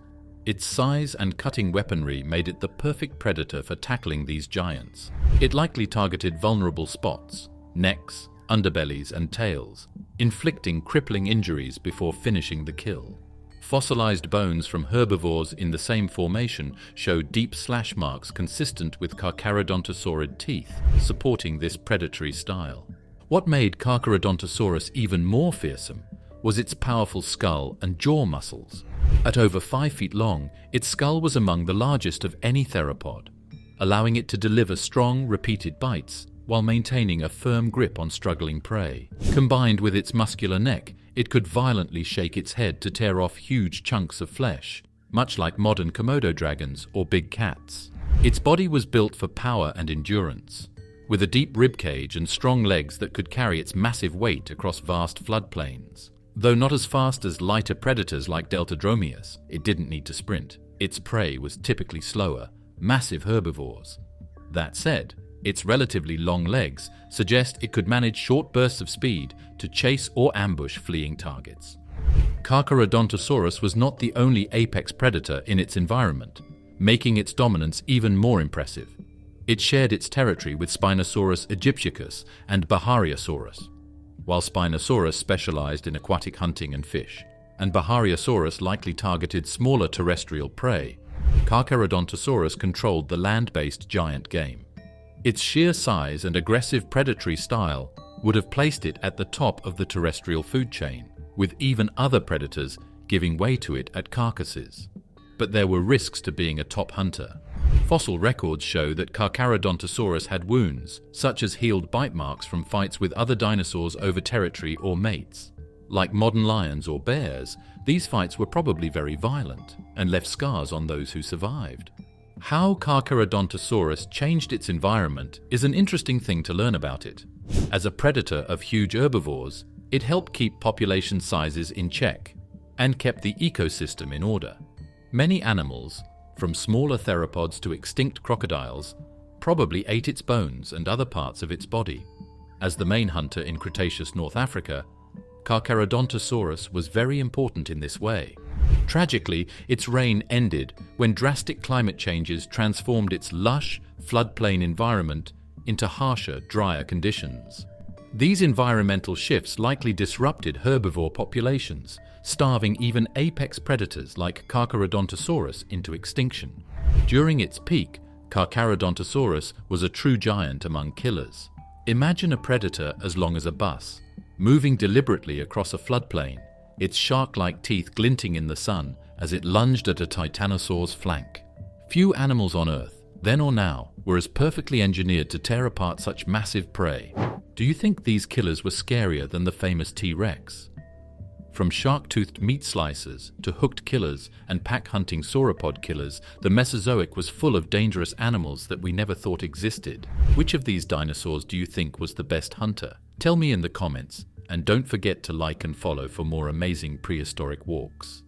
Its size and cutting weaponry made it the perfect predator for tackling these giants. It likely targeted vulnerable spots, necks, underbellies, and tails, inflicting crippling injuries before finishing the kill. Fossilized bones from herbivores in the same formation show deep slash marks consistent with Carcharodontosaurid teeth, supporting this predatory style. What made Carcharodontosaurus even more fearsome was its powerful skull and jaw muscles. At over 5 feet long, its skull was among the largest of any theropod, allowing it to deliver strong, repeated bites while maintaining a firm grip on struggling prey. Combined with its muscular neck, it could violently shake its head to tear off huge chunks of flesh, much like modern Komodo dragons or big cats. Its body was built for power and endurance, with a deep ribcage and strong legs that could carry its massive weight across vast floodplains. Though not as fast as lighter predators like Deltadromeus, it didn't need to sprint. Its prey was typically slower, massive herbivores. That said, its relatively long legs suggest it could manage short bursts of speed to chase or ambush fleeing targets. Carcharodontosaurus was not the only apex predator in its environment, making its dominance even more impressive. It shared its territory with Spinosaurus aegyptiacus and Bahariosaurus. While Spinosaurus specialized in aquatic hunting and fish, and Bahariosaurus likely targeted smaller terrestrial prey, Carcharodontosaurus controlled the land-based giant game. Its sheer size and aggressive predatory style would have placed it at the top of the terrestrial food chain, with even other predators giving way to it at carcasses. But there were risks to being a top hunter. Fossil records show that Carcharodontosaurus had wounds, such as healed bite marks from fights with other dinosaurs over territory or mates. Like modern lions or bears, these fights were probably very violent and left scars on those who survived. How Carcharodontosaurus changed its environment is an interesting thing to learn about it. As a predator of huge herbivores, it helped keep population sizes in check and kept the ecosystem in order. Many animals, from smaller theropods to extinct crocodiles, probably ate its bones and other parts of its body. As the main hunter in Cretaceous North Africa, Carcharodontosaurus was very important in this way. Tragically, its reign ended when drastic climate changes transformed its lush, floodplain environment into harsher, drier conditions. These environmental shifts likely disrupted herbivore populations, starving even apex predators like Carcharodontosaurus into extinction. During its peak, Carcharodontosaurus was a true giant among killers. Imagine a predator as long as a bus, moving deliberately across a floodplain, its shark-like teeth glinting in the sun as it lunged at a titanosaur's flank. Few animals on Earth, then or now, were as perfectly engineered to tear apart such massive prey. Do you think these killers were scarier than the famous T-Rex? From shark-toothed meat slicers to hooked killers and pack-hunting sauropod killers, the Mesozoic was full of dangerous animals that we never thought existed. Which of these dinosaurs do you think was the best hunter? Tell me in the comments, and don't forget to like and follow for more amazing prehistoric walks.